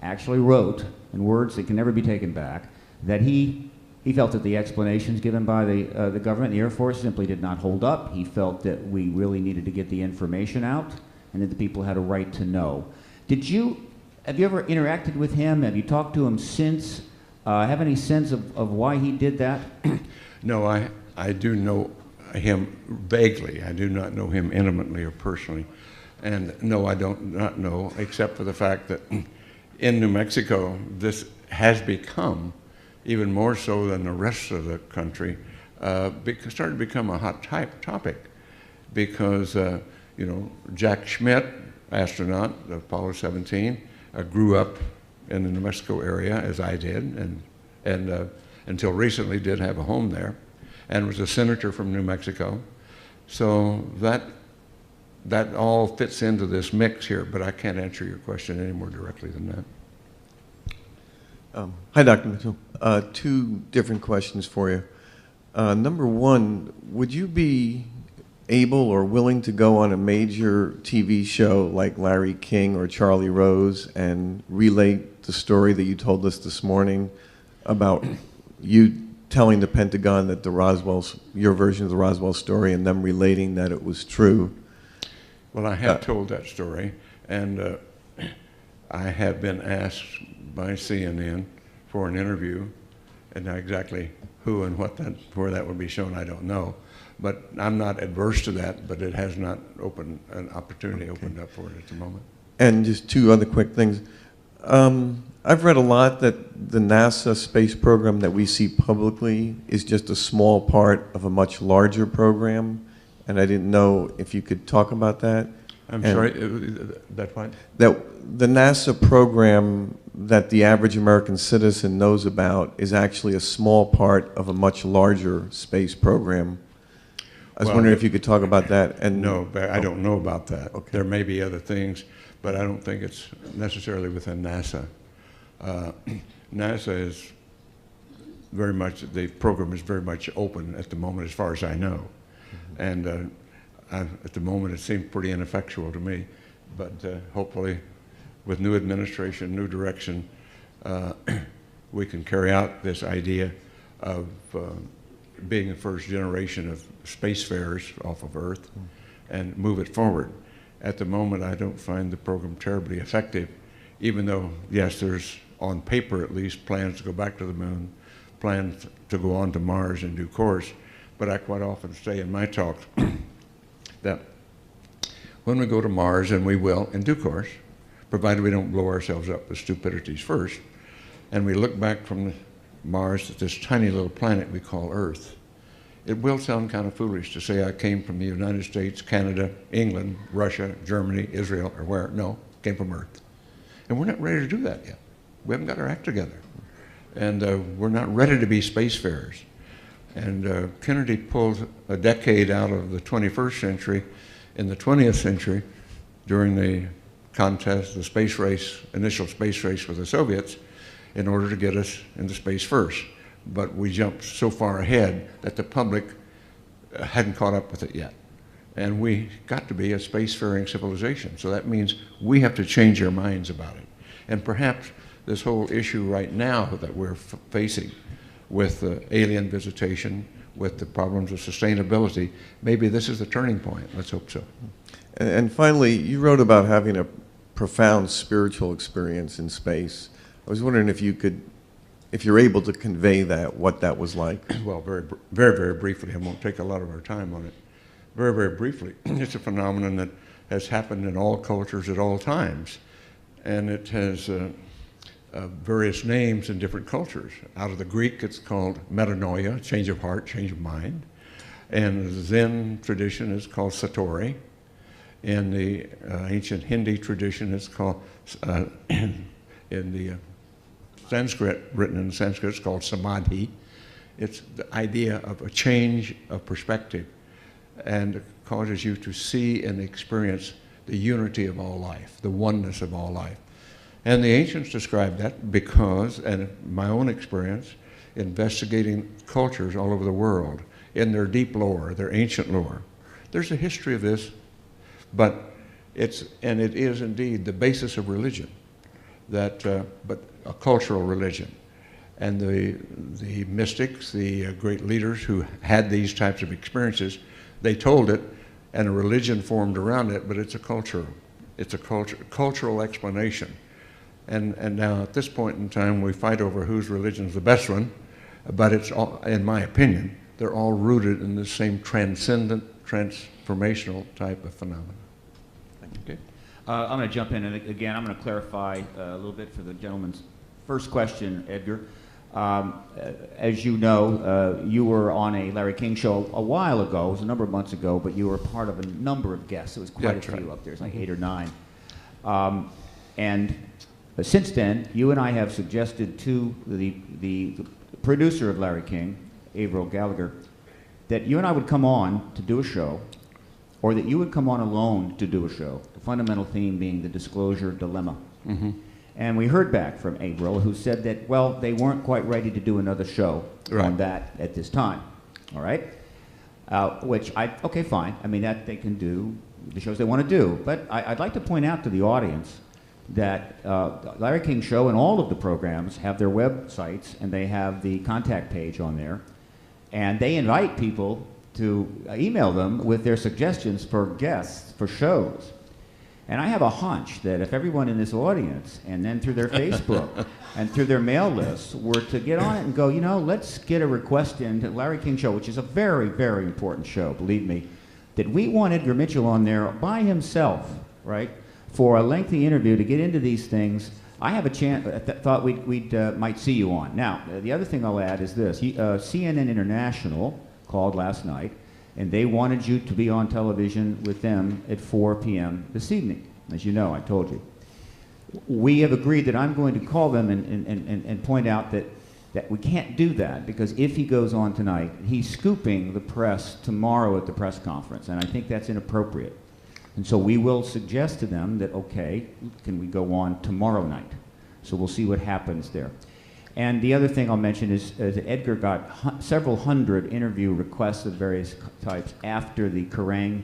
actually wrote, in words that can never be taken back, that he felt that the explanations given by the government, the Air Force, simply did not hold up. He felt that we really needed to get the information out and that the people had a right to know. Have you ever interacted with him? Have you talked to him since? Have any sense of why he did that? No, I do know him vaguely. I do not know him intimately or personally. And no, I don't not know, except for the fact that in New Mexico, this has become, even more so than the rest of the country, started to become a hot topic, because Jack Schmitt, astronaut of Apollo 17, grew up in the New Mexico area, as I did, and until recently did have a home there, and was a senator from New Mexico. So that all fits into this mix here, but I can't answer your question any more directly than that. Hi, Dr. Mitchell. Two different questions for you. Number one, would you be able or willing to go on a major TV show like Larry King or Charlie Rose and relate the story that you told us this morning about you telling the Pentagon that your version of the Roswell story and them relating that it was true? Well, I have told that story, and I have been asked by CNN for an interview, and now exactly who and where that would be shown, I don't know. But I'm not adverse to that, but it has not opened an opportunity opened up for it at the moment. And just two other quick things. I've read a lot that the NASA space program that we see publicly is just a small part of a much larger program, and I didn't know if you could talk about that. I'm sorry, that what? That the NASA program that the average American citizen knows about is actually a small part of a much larger space program. I was wondering if you could talk about that. And no, I don't know about that. Okay. There may be other things, but I don't think it's necessarily within NASA. NASA is very much, the program is very much open at the moment, as far as I know. And at the moment, it seems pretty ineffectual to me. But hopefully, with new administration, new direction, we can carry out this idea of being the first generation of spacefarers off of Earth and move it forward. at the moment, I don't find the program terribly effective, even though, yes, there's, on paper at least, plans to go back to the moon, plans to go on to Mars in due course. But I quite often say in my talks that when we go to Mars, and we will in due course, provided we don't blow ourselves up with stupidities first, and we look back from Mars at this tiny little planet we call Earth, it will sound kind of foolish to say I came from the United States, Canada, England, Russia, Germany, Israel, or where. No, came from Earth. And we're not ready to do that yet. We haven't got our act together. And we're not ready to be spacefarers. And Kennedy pulled a decade out of the 21st century in the 20th century during the contest, the space race, initial space race with the Soviets, in order to get us into space first. But we jumped so far ahead that the public hadn't caught up with it yet. And we got to be a spacefaring civilization. So that means we have to change our minds about it. And perhaps this whole issue right now that we're facing with alien visitation, with the problems of sustainability, maybe this is the turning point. Let's hope so. And finally, you wrote about having a profound spiritual experience in space. I was wondering if you could, if you're able to convey that, what that was like. Well, very briefly. I won't take a lot of our time on it. Very briefly. It's a phenomenon that has happened in all cultures at all times. And it has various names in different cultures. Out of the Greek, it's called metanoia, change of heart, change of mind. And the Zen tradition is called satori. In the ancient Hindi tradition, it's called, in the Sanskrit, written in Sanskrit, it's called samadhi. It's the idea of a change of perspective, and it causes you to see and experience the unity of all life, the oneness of all life. And the ancients described that because, and my own experience, investigating cultures all over the world, in their deep lore, their ancient lore, there's a history of this, but it is indeed the basis of religion, that, but a cultural religion. And the mystics, the great leaders who had these types of experiences, they told it, and a religion formed around it, but it's a culture. It's a cultural explanation. And now at this point in time, we fight over whose religion's the best one, but it's all, in my opinion, they're all rooted in the same transcendent, transformational type of phenomenon. Okay. I'm going to jump in, and again, I'm going to clarify a little bit for the gentleman's first question, Edgar. As you know, you were on a Larry King show a while ago. It was a number of months ago, but you were part of a number of guests. It was quite a few up there. It's like 8 or 9. And since then, you and I have suggested to the producer of Larry King, Averill Gallagher, that you and I would come on to do a show, or that you would come on alone to do a show, the fundamental theme being the disclosure dilemma. Mm-hmm. And we heard back from Averill, who said that, well, they weren't quite ready to do another show on that at this time, all right? Okay, fine. I mean, that they can do the shows they want to do. But I'd like to point out to the audience that Larry King Show and all of the programs have their websites, and they have the contact page on there. And they invite people to email them with their suggestions for guests, for shows. And I have a hunch that if everyone in this audience, and then through their Facebook and through their mail lists, were to get on it and go, you know, let's get a request in to Larry King Show, which is a very, very important show, believe me, that we want Edgar Mitchell on there by himself, right, for a lengthy interview to get into these things. I have a chance, thought we might see you on. Now, the other thing I'll add is this. CNN International called last night, and they wanted you to be on television with them at 4 p.m. this evening. As you know, I told you. We have agreed that I'm going to call them and point out that we can't do that, because if he goes on tonight, he's scooping the press tomorrow at the press conference, and I think that's inappropriate. And so we will suggest to them that, okay, can we go on tomorrow night? So we'll see what happens there. And the other thing I'll mention is that Edgar got several hundred interview requests of various types after the Kerrang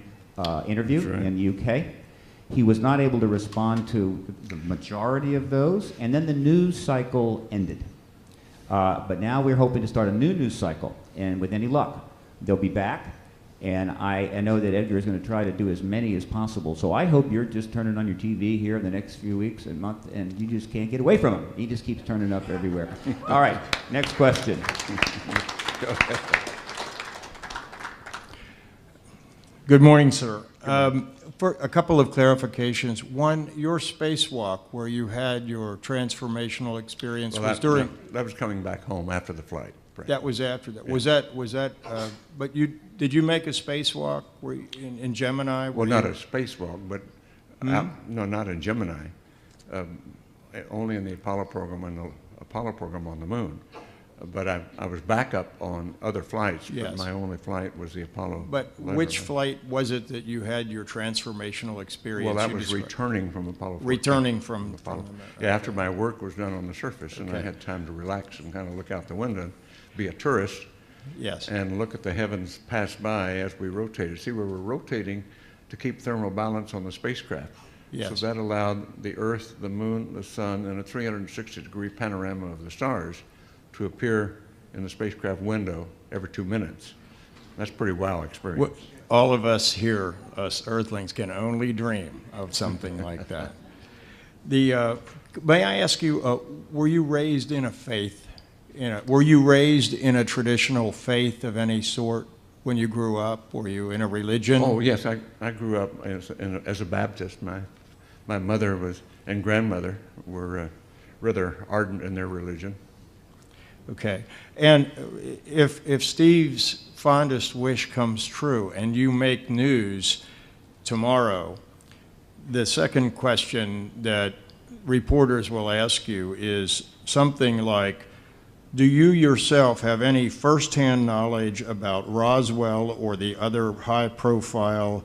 interview in the UK. He was not able to respond to the majority of those, and then the news cycle ended. But now we're hoping to start a new news cycle, and with any luck, they'll be back. And I know that Edgar is going to try to do as many as possible. So I hope you're just turning on your TV here in the next few weeks and month, and you just can't get away from him. He just keeps turning up everywhere. All right, next question. Good morning, sir. For a couple of clarifications. One, your spacewalk, where you had your transformational experience, Well, was during. that was coming back home after the flight. Right. That was after that. Yeah. Was that? But did you make a spacewalk in Gemini? Well, not a spacewalk, but no, not in Gemini. Only in the Apollo program and the Apollo program on the moon. But I was back up on other flights. Yes. But my only flight was the Apollo. But 11. which flight was it that you had your transformational experience? Well, that was returning from Apollo 14. Returning from Apollo. Yeah, after my work was done on the surface, and I had time to relax and kind of look out the window, be a tourist, yes, and look at the heavens pass by as we rotated. See, we were rotating to keep thermal balance on the spacecraft. Yes. So that allowed the Earth, the Moon, the Sun, and a 360-degree panorama of the stars to appear in the spacecraft window every 2 minutes. That's a pretty wow experience. Well, all of us here, us Earthlings, can only dream of something like that. May I ask you, were you raised in a faith? Were you raised in a traditional faith of any sort when you grew up? Were you in a religion? Oh, yes, I grew up as a Baptist. My mother and grandmother were rather ardent in their religion. Okay. And if Steve's fondest wish comes true and you make news tomorrow, the second question that reporters will ask you is something like, do you yourself have any firsthand knowledge about Roswell or the other high-profile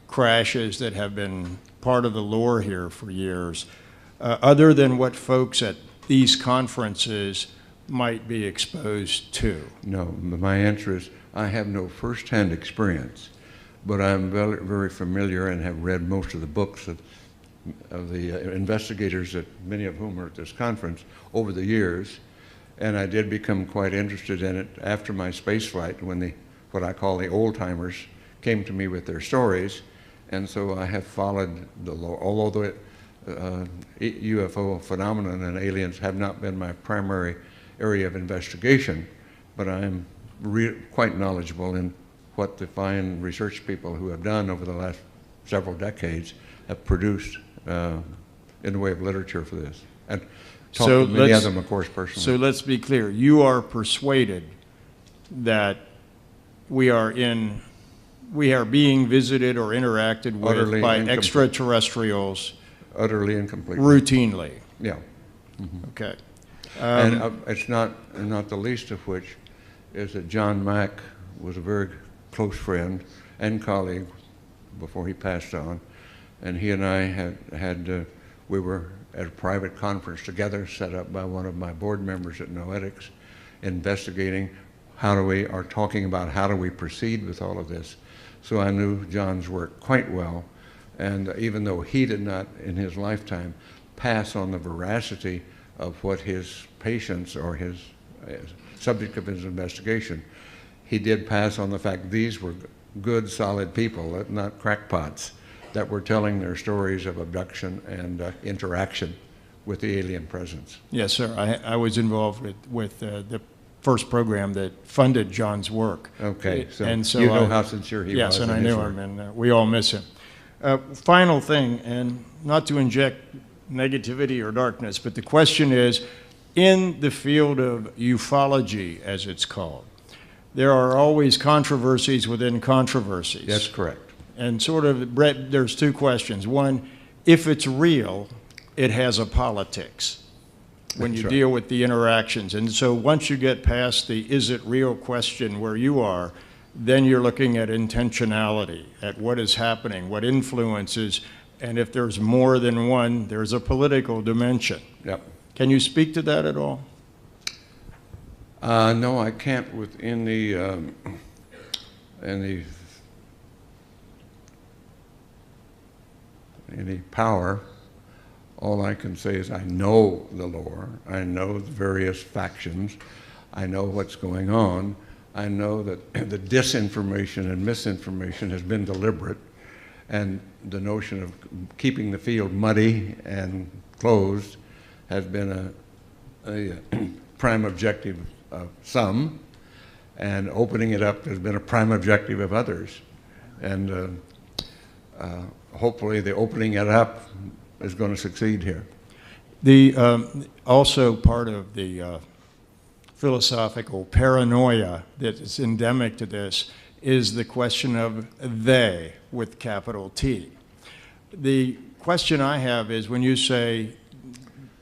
crashes that have been part of the lore here for years, other than what folks at these conferences might be exposed to? No, my answer is I have no firsthand experience, but I'm very, very familiar and have read most of the books of the investigators, that many of whom are at this conference, over the years. And I did become quite interested in it after my space flight, when what I call the old-timers came to me with their stories. And so I have followed the lore, although the UFO phenomenon and aliens have not been my primary area of investigation, but I am quite knowledgeable in what the fine research people who have done over the last several decades have produced in the way of literature for this. And talked to many of them, of course, personally. So let's be clear. You are persuaded that we are being visited or interacted with by extraterrestrials. Utterly and completely. Routinely. Yeah. Mm-hmm. Okay. And it's not the least of which is that John Mack was a very close friend and colleague before he passed on, and he and I we were at a private conference together set up by one of my board members at Noetics, investigating talking about how do we proceed with all of this. So I knew John's work quite well. And even though he did not, in his lifetime, pass on the veracity of what his patients or his subject of his investigation, he did pass on the fact these were good, solid people, not crackpots, that were telling their stories of abduction and interaction with the alien presence. Yes, sir. I was involved with the first program that funded John's work. Okay, so you know how sincere he was. Yes, and I knew him, and we all miss him. Final thing, and not to inject negativity or darkness, but the question is, in the field of ufology, as it's called, there are always controversies within controversies. That's correct. And Brett, there's two questions. One, if it's real, it has a politics when you deal with the interactions. And so once you get past the is it real question where you are, then you're looking at intentionality, at what is happening, what influences, and if there's more than one, there's a political dimension. Yep. Can you speak to that at all? No, I can't within the any power. All I can say is I know the lore, I know the various factions, I know what's going on, I know that the disinformation and misinformation has been deliberate, and the notion of keeping the field muddy and closed has been a prime objective of some, and opening it up has been a prime objective of others. And hopefully the opening it up is going to succeed here. Also part of the philosophical paranoia that is endemic to this is the question of they with capital T. The question I have is when you say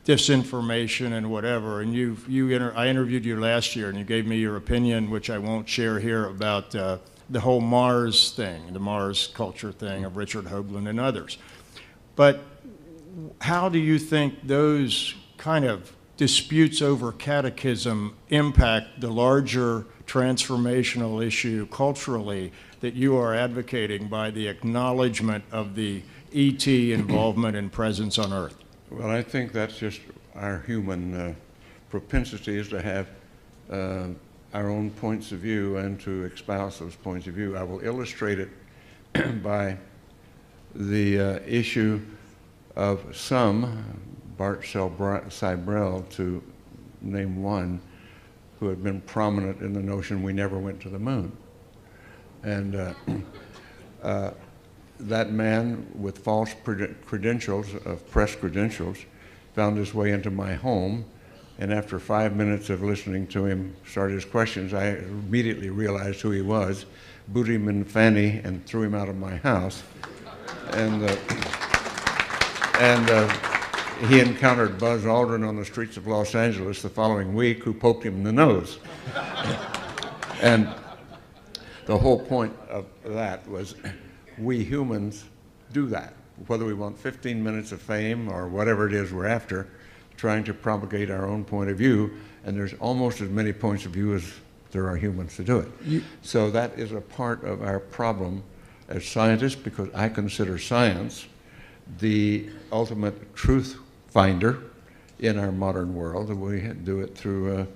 disinformation and whatever, and I interviewed you last year and you gave me your opinion, which I won't share here, about the whole Mars thing, the Mars culture thing of Richard Hoagland and others. But how do you think those kind of disputes over catechism impact the larger transformational issue culturally that you are advocating by the acknowledgement of the ET involvement and presence on Earth? Well, I think that's just our human propensity is to have our own points of view and to espouse those points of view. I will illustrate it by the issue of some, Bart Seibel, to name one, who had been prominent in the notion we never went to the moon. And that man with false credentials, press credentials, found his way into my home, and after 5 minutes of listening to him start his questions, I immediately realized who he was, booted him in the fanny, and threw him out of my house. And he encountered Buzz Aldrin on the streets of Los Angeles the following week, who poked him in the nose. And the whole point of that was we humans do that, whether we want 15 minutes of fame or whatever it is we're after, trying to propagate our own point of view, and there's almost as many points of view as there are humans to do it. So that is a part of our problem as scientists, because I consider science the ultimate truth finder in our modern world, and we do it through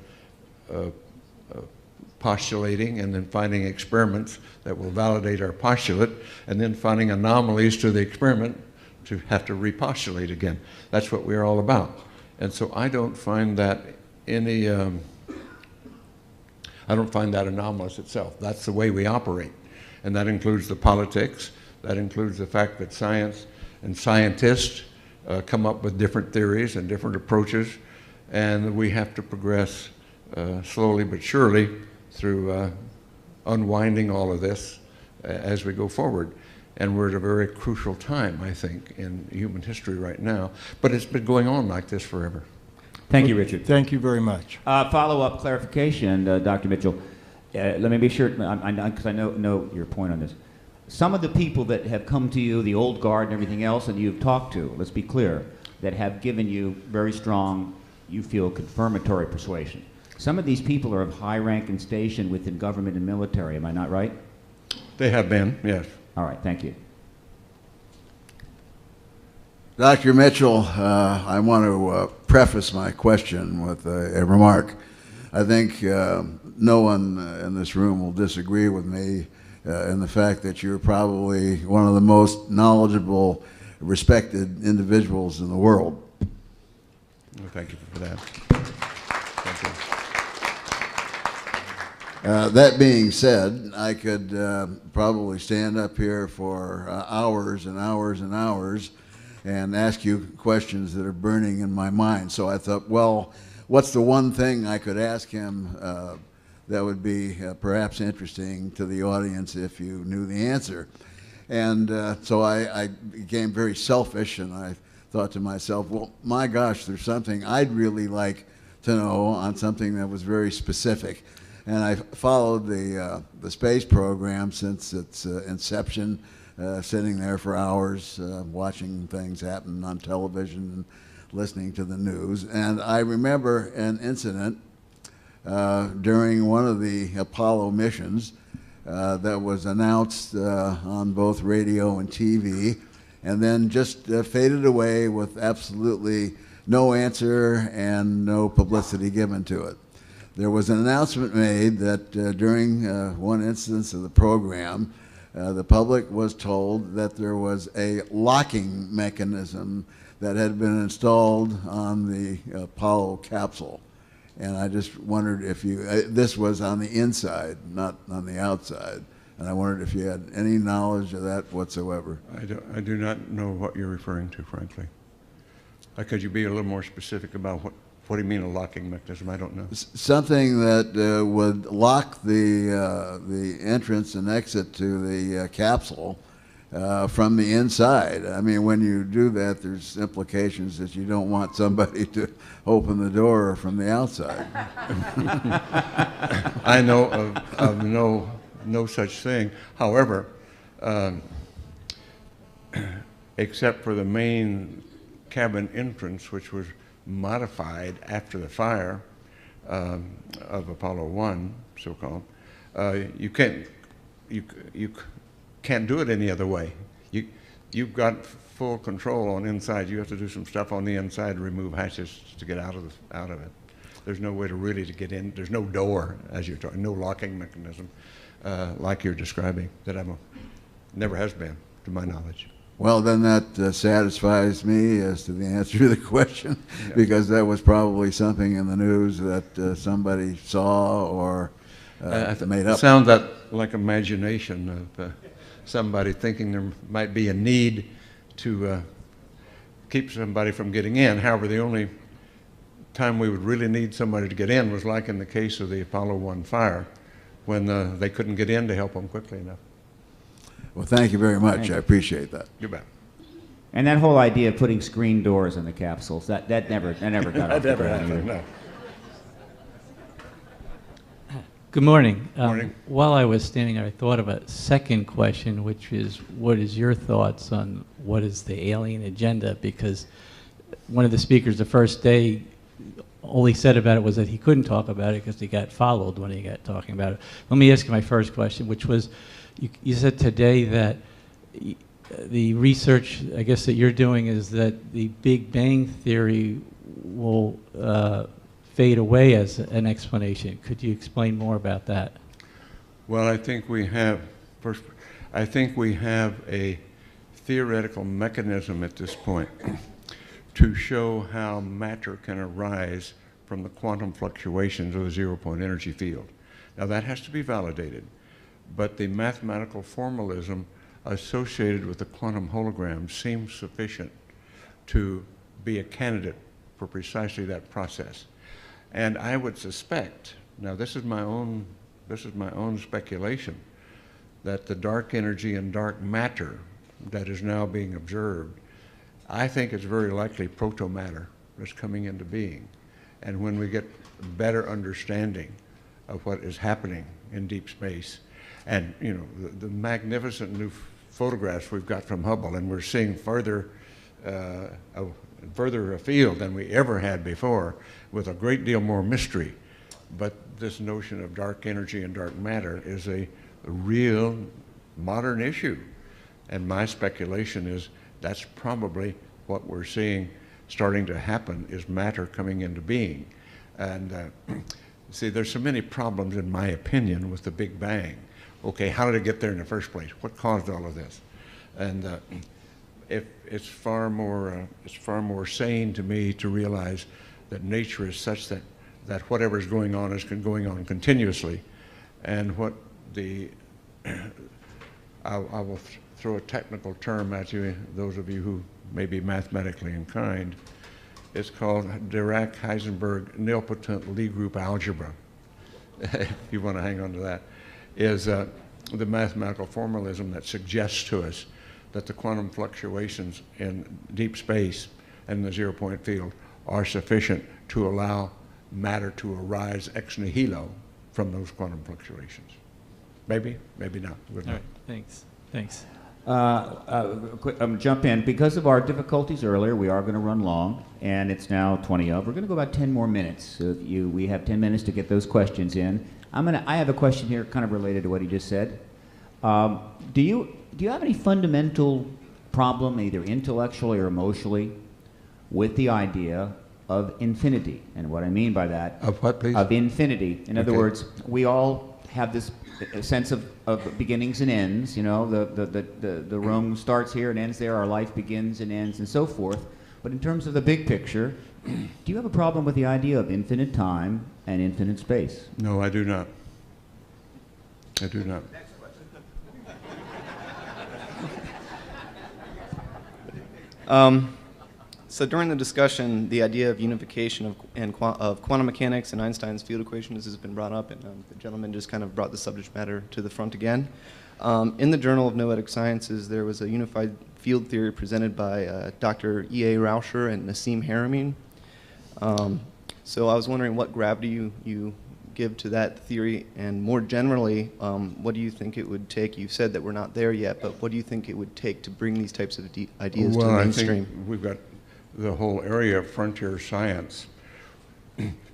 postulating and then finding experiments that will validate our postulate, and then finding anomalies to the experiment to have to repostulate again. That's what we're all about. And so I don't find that any, I don't find that anomalous itself. That's the way we operate. And that includes the politics, that includes the fact that science and scientists come up with different theories and different approaches, and we have to progress slowly but surely through unwinding all of this as we go forward. And we're at a very crucial time, I think, in human history right now. But it's been going on like this forever. Thank you, Richard. Thank you very much. Follow-up clarification, Dr. Mitchell. Let me be sure, because I know your point on this. Some of the people that have come to you, the old guard and everything else, and you've talked to, let's be clear, that have given you very strong, you feel, confirmatory persuasion. Some of these people are of high rank and station within government and military, am I not right? They have been, yes. All right, thank you. Dr. Mitchell, I want to preface my question with a remark. I think no one in this room will disagree with me in the fact that you're probably one of the most knowledgeable, respected individuals in the world. Well, thank you for that. Thank you. That being said, I could probably stand up here for hours and hours and hours and ask you questions that are burning in my mind. So I thought, well, what's the one thing I could ask him that would be perhaps interesting to the audience if you knew the answer? And so I became very selfish, and I thought to myself, well, my gosh, there's something I'd really like to know on something that was very specific. And I followed the space program since its inception, sitting there for hours, watching things happen on television and listening to the news. And I remember an incident during one of the Apollo missions that was announced on both radio and TV, and then just faded away with absolutely no answer and no publicity given to it. there was an announcement made that during one instance of the program, the public was told that there was a locking mechanism that had been installed on the Apollo capsule. And I just wondered if you, this was on the inside, not on the outside. And I wondered if you had any knowledge of that whatsoever. I do not know what you're referring to, frankly. Could you be a little more specific about what do you mean a locking mechanism? I don't know. Something that would lock the entrance and exit to the capsule from the inside. I mean, when you do that, there's implications that you don't want somebody to open the door from the outside. I know of no such thing. However, except for the main cabin entrance, which was modified after the fire of Apollo 1, so-called, you can't do it any other way. You've got full control on inside. You have to do some stuff on the inside to remove hatches to get out of it. There's no way to get in. There's no door, as you're talking, no locking mechanism like you're describing that never has been, to my knowledge. Well, then that satisfies me as to the answer to the question, because that was probably something in the news that somebody saw or made up. It sounds like imagination of somebody thinking there might be a need to keep somebody from getting in. However, the only time we would really need somebody to get in was like in the case of the Apollo 1 fire, when they couldn't get in to help them quickly enough. Well, thank you very much. I appreciate that. You bet. And that whole idea of putting screen doors in the capsules, that never got off the ground either. No. Good morning. Morning. While I was standing there, I thought of a second question, which is, what is your thoughts on what is the alien agenda? Because one of the speakers the first day, all he said about it was that he couldn't talk about it because he got followed when he got talking about it. Let me ask you my first question, which was, you said today that the research, I guess, that you're doing is that the Big Bang Theory will fade away as an explanation. Could you explain more about that? Well, I think we have a theoretical mechanism at this point to show how matter can arise from the quantum fluctuations of the zero-point energy field. Now, that has to be validated, but the mathematical formalism associated with the quantum hologram seems sufficient to be a candidate for precisely that process. And I would suspect, now this is my own speculation, that the dark energy and dark matter that is now being observed, I think it's very likely proto-matter that's coming into being. And when we get better understanding of what is happening in deep space, and the magnificent new photographs we've got from Hubble, and we're seeing further afield than we ever had before, with a great deal more mystery. But this notion of dark energy and dark matter is a real modern issue. And my speculation is that's probably what we're seeing starting to happen, is matter coming into being. And see, there's so many problems, in my opinion, with the Big Bang. Okay, how did it get there in the first place? What caused all of this? And it's far more sane to me to realize that nature is such that whatever is going on is going on continuously. And what I will throw a technical term at you, those of you who may be mathematically inclined. It's called Dirac-Heisenberg nilpotent Lie group algebra. If you want to hang on to that, is the mathematical formalism that suggests to us that the quantum fluctuations in deep space and the zero-point field are sufficient to allow matter to arise ex nihilo from those quantum fluctuations. Maybe, maybe not. All right, thanks. Thanks. Jump in. Because of our difficulties earlier, we are going to run long, and it's now 20 of. We're going to go about 10 more minutes. So we have 10 minutes to get those questions in. I have a question here kind of related to what he just said. Do you have any fundamental problem, either intellectually or emotionally, with the idea of infinity. And what I mean by that... Of what, please? Of infinity. In other Okay. words, we all have this sense of beginnings and ends. You know, the room starts here and ends there. Our life begins and ends and so forth. But in terms of the big picture, do you have a problem with the idea of infinite time and infinite space? No, I do not. I do not. So during the discussion, the idea of unification of quantum mechanics and Einstein's field equations has been brought up, and the gentleman just kind of brought the subject matter to the front again. In the Journal of Noetic Sciences, there was a unified field theory presented by Dr. E.A. Rauscher and Nassim Haramein. So I was wondering what gravity you give to that theory, and more generally, what do you think it would take? You said that we're not there yet, but what do you think it would take to bring these types of ideas to the mainstream? I think we've got the whole area of frontier science.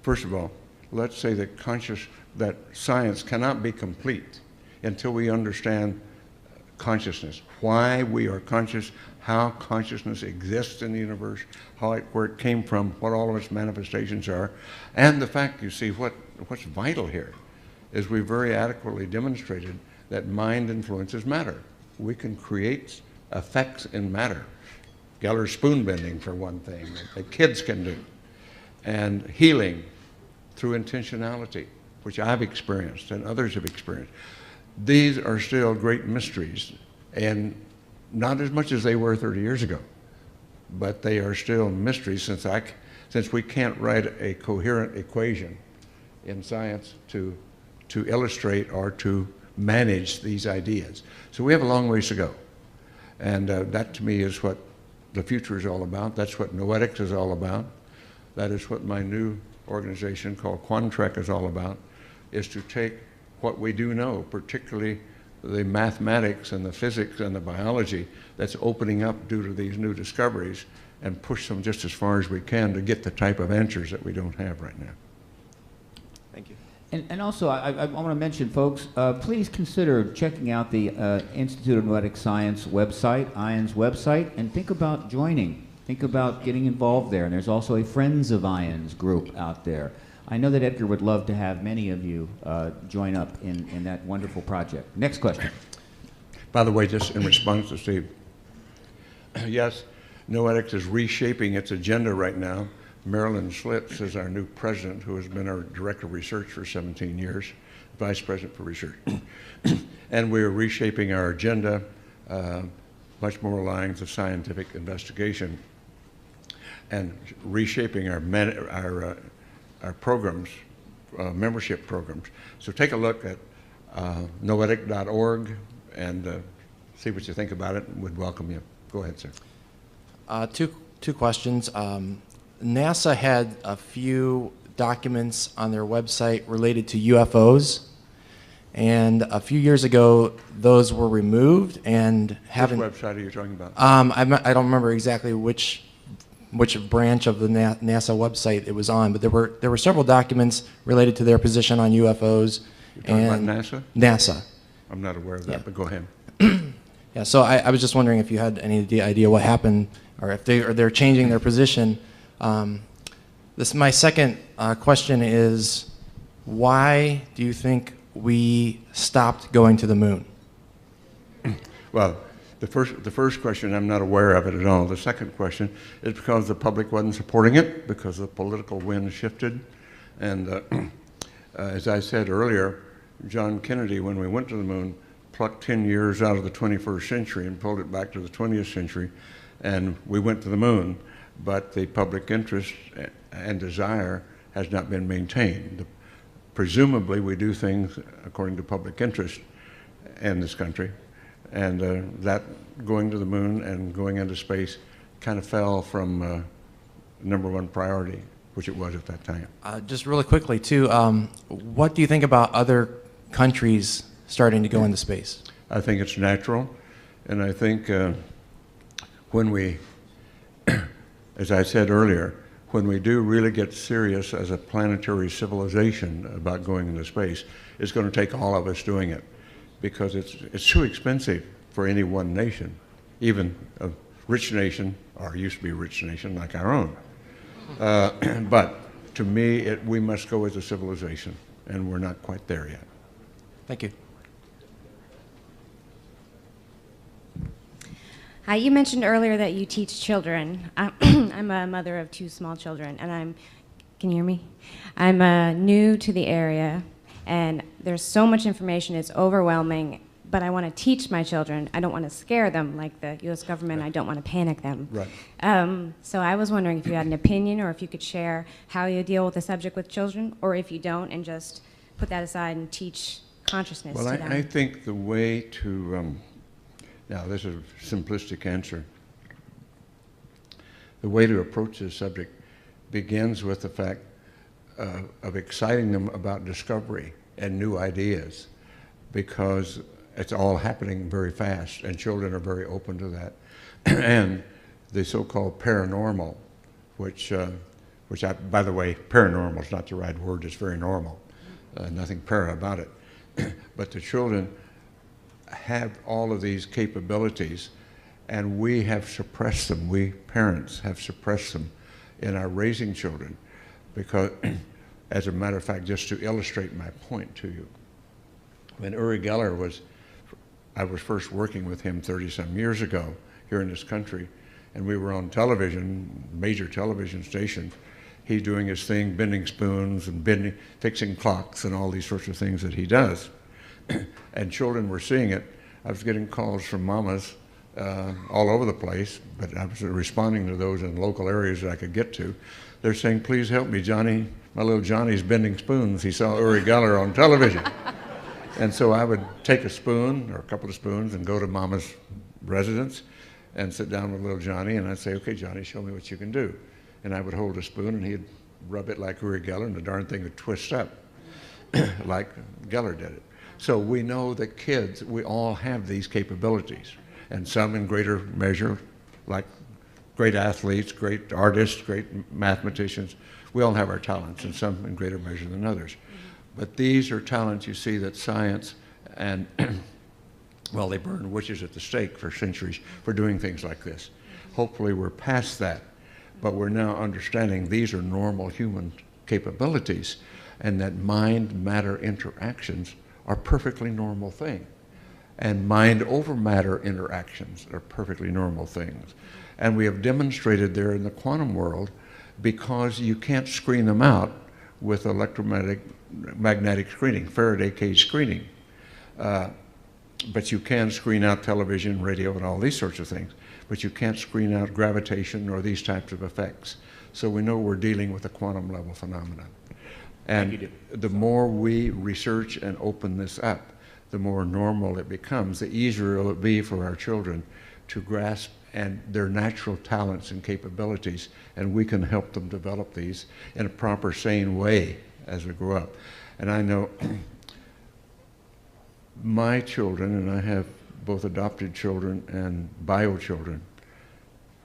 First of all, let's say that science cannot be complete until we understand consciousness, why we are conscious, how consciousness exists in the universe, where it came from, what all of its manifestations are, and the fact, you see, what's vital here is we very adequately demonstrated that mind influences matter. We can create effects in matter. Geller spoon bending, for one thing, that kids can do, and healing through intentionality, which I've experienced and others have experienced. These are still great mysteries, and not as much as they were 30 years ago, but they are still mysteries since we can't write a coherent equation in science to illustrate or to manage these ideas. So we have a long ways to go, and that to me is what the future is all about. That's what Noetics is all about. That is what my new organization called Quantrek is all about, is to take what we do know, particularly the mathematics and the physics and the biology that's opening up due to these new discoveries, and push them just as far as we can to get the type of answers that we don't have right now. Thank you. And also, I want to mention, folks, please consider checking out the Institute of Noetic Science website, ION's website, and think about joining. Think about getting involved there. And there's also a Friends of ION's group out there. I know that Edgar would love to have many of you join up in that wonderful project. Next question. By the way, just in response to Steve, yes, Noetics is reshaping its agenda right now. Marilyn Schlitz is our new president, who has been our director of research for 17 years, vice president for research. And we're reshaping our agenda much more aligned to scientific investigation, and reshaping our programs, membership programs. So take a look at noetic.org and see what you think about it, and we'd welcome you. Go ahead, sir. Two questions. NASA had a few documents on their website related to UFOs, and a few years ago those were removed and haven't... Which website are you talking about? I don't remember exactly which branch of the NASA website it was on, but there were several documents related to their position on UFOs. You're talking about NASA? NASA. I'm not aware of that, but go ahead. Yeah, so I was just wondering if you had any idea what happened, or if they're changing their position. My second question is, why do you think we stopped going to the moon? Well, the first question, I'm not aware of it at all. The second question is because the public wasn't supporting it, because the political wind shifted. And as I said earlier, John Kennedy, when we went to the moon, plucked 10 years out of the 21st century and pulled it back to the 20th century, and we went to the moon. But the public interest and desire has not been maintained. Presumably, we do things according to public interest in this country, and that going to the moon and going into space kind of fell from number one priority, which it was at that time. Just really quickly, too, what do you think about other countries starting to go into space? I think it's natural, and I think when we as I said earlier, when we do really get serious as a planetary civilization about going into space, it's going to take all of us doing it, because it's too expensive for any one nation, even a rich nation, or used to be a rich nation like our own. But to me, we must go as a civilization, and we're not quite there yet. Thank you. Hi, you mentioned earlier that you teach children. I'm a mother of 2 small children, and can you hear me? I'm new to the area, and there's so much information, it's overwhelming, but I want to teach my children. I don't want to scare them like the U.S. government. I don't want to panic them. Right. So I was wondering if you had an opinion or if you could share how you deal with the subject with children, or if you don't, and just put that aside and teach consciousness to them. I think the way to, now this is a simplistic answer, the way to approach this subject begins with the fact of exciting them about discovery and new ideas, because it's all happening very fast, and children are very open to that. And the so-called paranormal, which by the way, paranormal is not the right word, it's very normal. Nothing para about it. But the children have all of these capabilities, and we have suppressed them. We parents have suppressed them in our raising children, because, as a matter of fact, just to illustrate my point to you, when Uri Geller I was first working with him 30-some years ago here in this country, and we were on television, major television stations. He's doing his thing, bending spoons and fixing clocks and all these sorts of things that he does. And children were seeing it. I was getting calls from mamas all over the place, but I was responding to those in local areas that I could get to. They're saying, please help me, Johnny. My little Johnny's bending spoons. He saw Uri Geller on television. And so I would take a spoon or a couple of spoons and go to Mama's residence and sit down with little Johnny, and I'd say, okay, Johnny, show me what you can do. And I would hold a spoon, and he'd rub it like Uri Geller, and the darn thing would twist up like Geller did it. So we know that kids, we all have these capabilities, and some in greater measure, like great athletes, great artists, great mathematicians. We all have our talents, and some in greater measure than others. But these are talents, you see, that science and, well, they burned witches at the stake for centuries for doing things like this. Hopefully we're past that, but we're now understanding these are normal human capabilities, and that mind-matter interactions are a perfectly normal thing. And mind-over-matter interactions are perfectly normal things. And we have demonstrated there in the quantum world, because you can't screen them out with electromagnetic screening, Faraday cage screening. But you can screen out television, radio, and all these sorts of things. But you can't screen out gravitation or these types of effects. So we know we're dealing with a quantum level phenomenon. And the more we research and open this up, the more normal it becomes, the easier it will be for our children to grasp and their natural talents and capabilities, and we can help them develop these in a proper, sane way as we grow up. And I know my children, and I have both adopted children and bio children,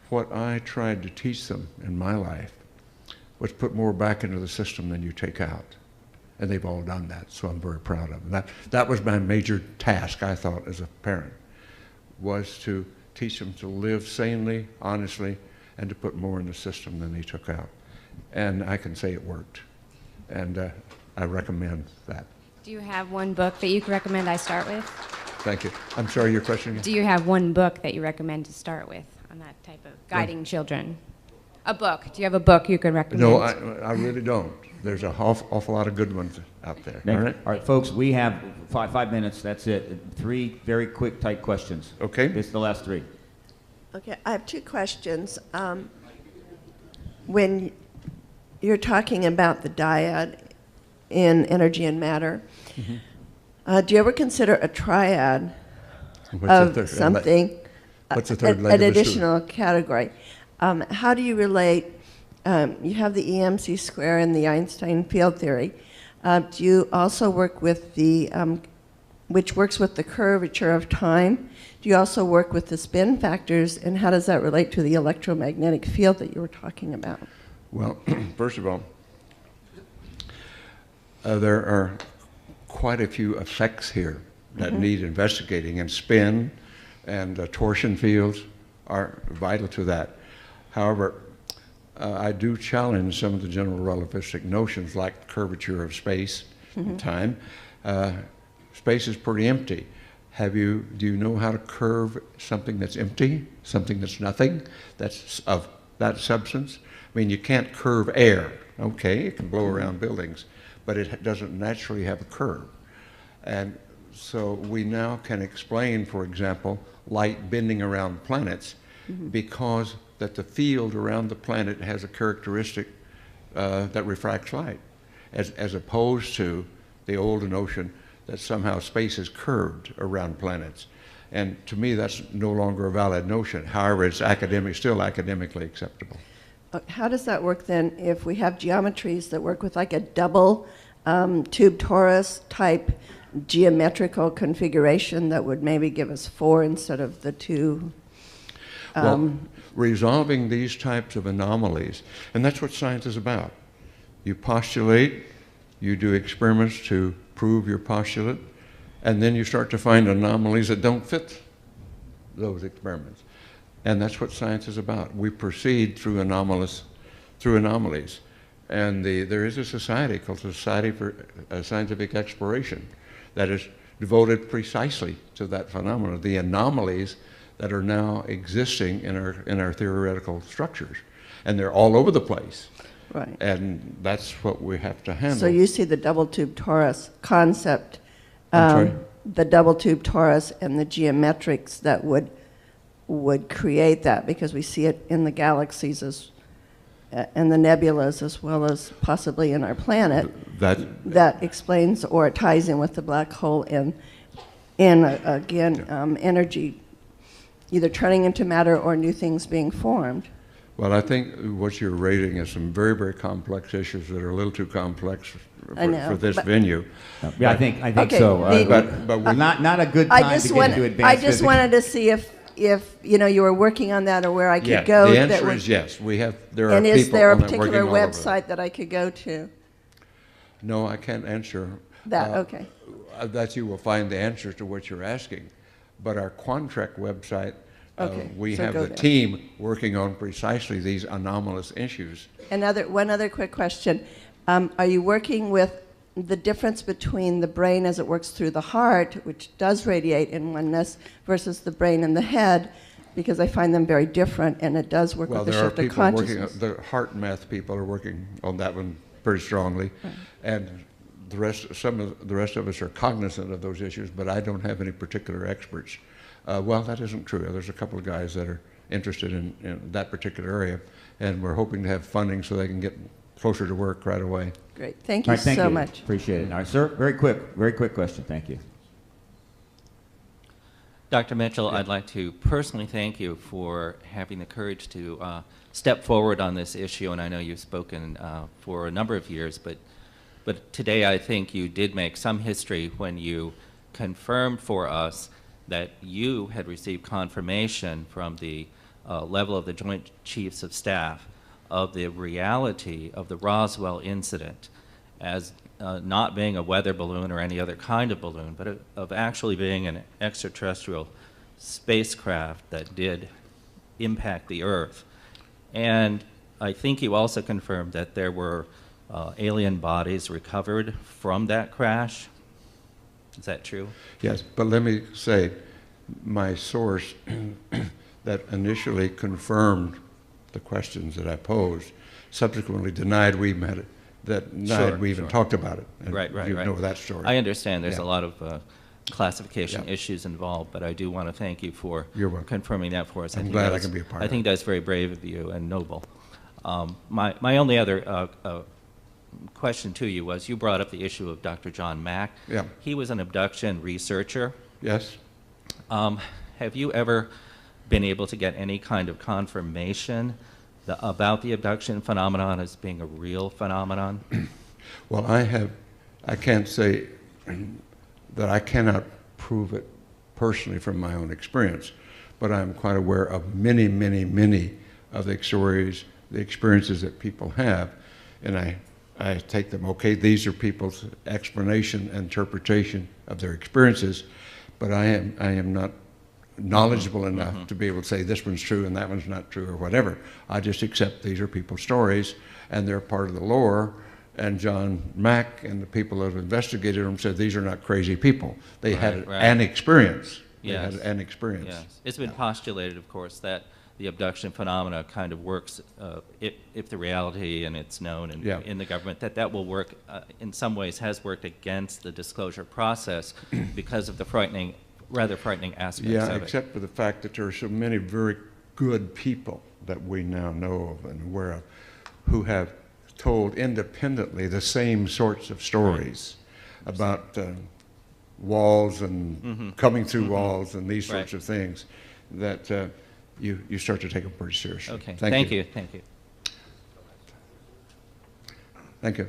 what I tried to teach them in my life was put more back into the system than you take out. And they've all done that, so I'm very proud of them. That was my major task, I thought, as a parent, was to teach them to live sanely, honestly, and to put more in the system than they took out. And I can say it worked. And I recommend that. Do you have one book that you could recommend I start with? Thank you. I'm sorry, your question again? Do you have one book that you recommend to start with on that type of guiding children? A book. Do you have a book you could recommend? No, I really don't. There's an awful lot of good ones out there. All right, folks, we have 5 minutes. That's it. 3 very quick, tight questions. Okay. This is the last 3. Okay, I have 2 questions. When you're talking about the dyad in energy and matter, do you ever consider a triad of something, what's the third leg an of the stool? additional category? How do you relate, you have the EMC square and the Einstein field theory. Do you also work with the, which works with the curvature of time? Do you also work with the spin factors, and how does that relate to the electromagnetic field that you were talking about? Well, first of all, there are quite a few effects here that need investigating, and spin and torsion fields are vital to that. However, I do challenge some of the general relativistic notions like curvature of space and time. Space is pretty empty. Do you know how to curve something that's empty, something that's nothing, that's of that substance? I mean, you can't curve air. Okay, it can blow around buildings, but it doesn't naturally have a curve. And so we now can explain, for example, light bending around planets because that the field around the planet has a characteristic that refracts light, as opposed to the old notion that somehow space is curved around planets. And to me, that's no longer a valid notion. However, it's still academically acceptable. How does that work then if we have geometries that work with like a double tube torus type geometrical configuration that would maybe give us 4 instead of the 2? Well, resolving these types of anomalies, and that's what science is about. You postulate, you do experiments to prove your postulate, and then you start to find anomalies that don't fit those experiments. And that's what science is about. We proceed through anomalies. And there is a society called the Society for Scientific Exploration that is devoted precisely to that phenomenon, the anomalies that are now existing in our theoretical structures. And they're all over the place. Right. And that's what we have to handle. So you see the double tube torus concept, I'm sorry? the double tube torus and the geometrics that would create that, because we see it in the galaxies and the nebulas as well as possibly in our planet. That explains or ties in with the black hole and energy either turning into matter or new things being formed. Well, I think what you're raising is some very, very complex issues that are a little too complex for this venue. Yeah, I think okay, so. But we're not a good time to get into advanced I just physics. wanted to see if you were working on that or where I could go. The answer is yes. There are and people is there a on it particular working all over website that I could go to? No, I can't answer. That, okay. That you will find the answers to what you're asking. But our Quantrek website, we have the team working on precisely these anomalous issues. One other quick question. Are you working with the difference between the brain as it works through the heart, which does radiate in oneness, versus the brain and the head? Because I find them very different, and it does work with the shift of consciousness. The heart math people are working on that one pretty strongly. Right. And the rest of us are cognizant of those issues, but I don't have any particular experts. Well, that isn't true. There's a couple of guys that are interested in that particular area, and we're hoping to have funding so they can get closer to work right away. Great. Thank you so much. Appreciate it. All right, sir, very quick question. Thank you. Dr. Mitchell, I'd like to personally thank you for having the courage to step forward on this issue, and I know you've spoken for a number of years, but today I think you did make some history when you confirmed for us that you had received confirmation from the level of the Joint Chiefs of Staff of the reality of the Roswell incident as not being a weather balloon or any other kind of balloon, but of actually being an extraterrestrial spacecraft that did impact the Earth. And I think you also confirmed that there were alien bodies recovered from that crash. Is that true? Yes, but let me say, my source that initially confirmed the questions that I posed subsequently denied we met it, we even talked about it. And right. You know that story. I understand there's a lot of classification issues involved, but I do want to thank you for confirming that for us. I'm glad I can be a part of it. I think that's very brave of you and noble. My only other question to you was, you brought up the issue of Dr. John Mack. Yeah. He was an abduction researcher. Yes. Have you ever been able to get any kind of confirmation about the abduction phenomenon as being a real phenomenon? Well, I can't say that I cannot prove it personally from my own experience, but I'm quite aware of many, many, many of the stories, the experiences that people have, and I take them, okay, these are people's explanation, interpretation of their experiences, but I am not knowledgeable enough to be able to say this one's true and that one's not true or whatever. I just accept these are people's stories and they're part of the lore. And John Mack and the people that have investigated them said these are not crazy people. They had an experience. Yes. They had an experience. Yes. It's been postulated, of course, that the abduction phenomena kind of works, if the reality and it's known in the government, that will work, in some ways has worked against the disclosure process because of the rather frightening aspects of it. Except for the fact that there are so many very good people that we now know of and aware of who have told independently the same sorts of stories about walls and coming through walls and these sorts of things that you start to take them pretty seriously. Okay. Thank you. Thank you. Thank you.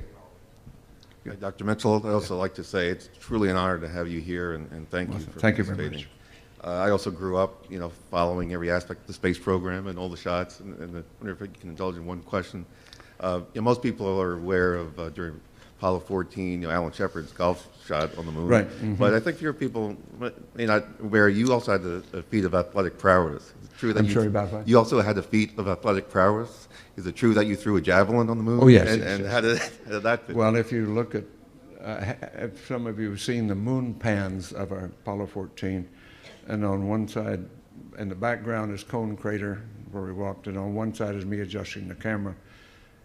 Dr. Mitchell, I'd also like to say it's truly an honor to have you here, and thank you for thank you very participating. much. I also grew up, following every aspect of the space program and all the shots, and I wonder if I can indulge in one question. Most people are aware of, during Apollo 14, Alan Shepard's golf shot on the moon. Right. But I think fewer people may not aware you also had a feat of athletic prowess. Is it true that you also had a feat of athletic prowess? Is it true that you threw a javelin on the moon? Oh, yes. And how did that fit? Well, if you look at, if some of you have seen the moon pans of our Apollo 14, and on one side, in the background is Cone Crater, where we walked, and on one side is me adjusting the camera,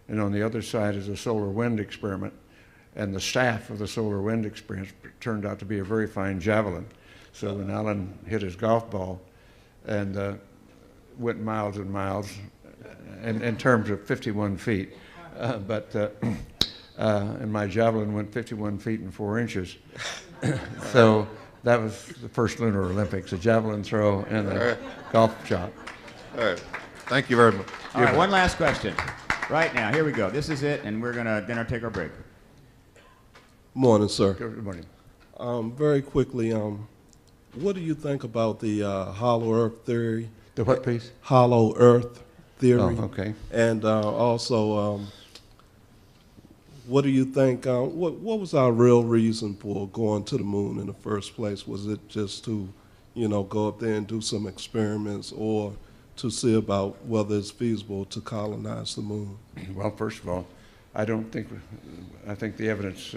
and on the other side is a solar wind experiment, and the staff of the solar wind experiment turned out to be a very fine javelin. So when Alan hit his golf ball and went miles and miles, in terms of 51 feet, and my javelin went 51 feet and 4 inches. So that was the first Lunar Olympics, a javelin throw and a golf shot. All right. Thank you very much. All right, one last question. Right now, here we go. This is it, and we're going to then take our break. Morning, sir. Good morning. Very quickly, what do you think about the hollow Earth theory? The what, please? Hollow Earth theory. Oh, okay. And also, what do you think? What was our real reason for going to the moon in the first place? Was it just to, go up there and do some experiments, or to see about whether it's feasible to colonize the moon? Well, first of all, I think the evidence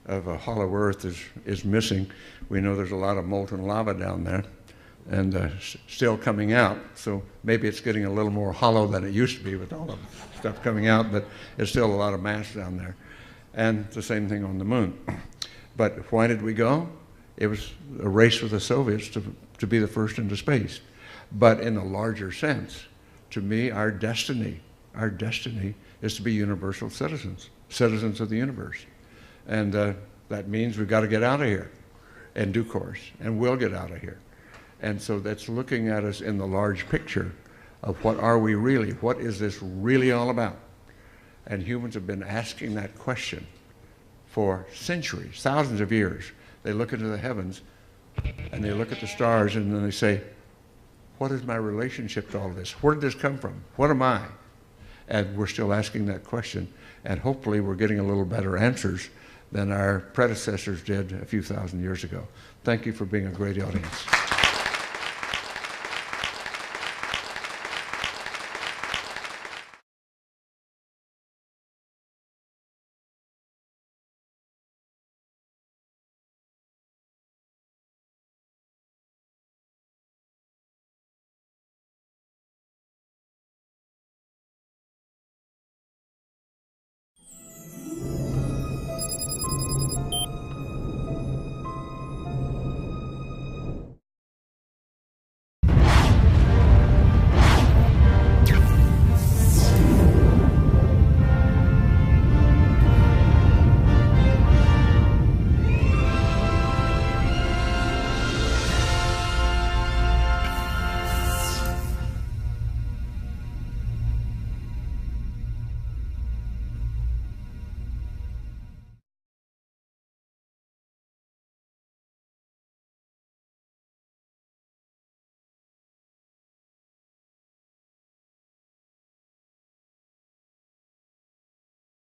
of a hollow Earth is missing. We know there's a lot of molten lava down there, and still coming out. So maybe it's getting a little more hollow than it used to be with all the stuff coming out, but there's still a lot of mass down there. And the same thing on the moon. But why did we go? It was a race with the Soviets to be the first into space. But in a larger sense, to me, our destiny is to be universal citizens of the universe. And that means we've got to get out of here in due course, and we'll get out of here. And so that's looking at us in the large picture of what are we really? What is this really all about? And humans have been asking that question for centuries, thousands of years. They look into the heavens, and they look at the stars, and then they say, what is my relationship to all of this? Where did this come from? What am I? And we're still asking that question, and hopefully we're getting a little better answers than our predecessors did a few thousand years ago. Thank you for being a great audience.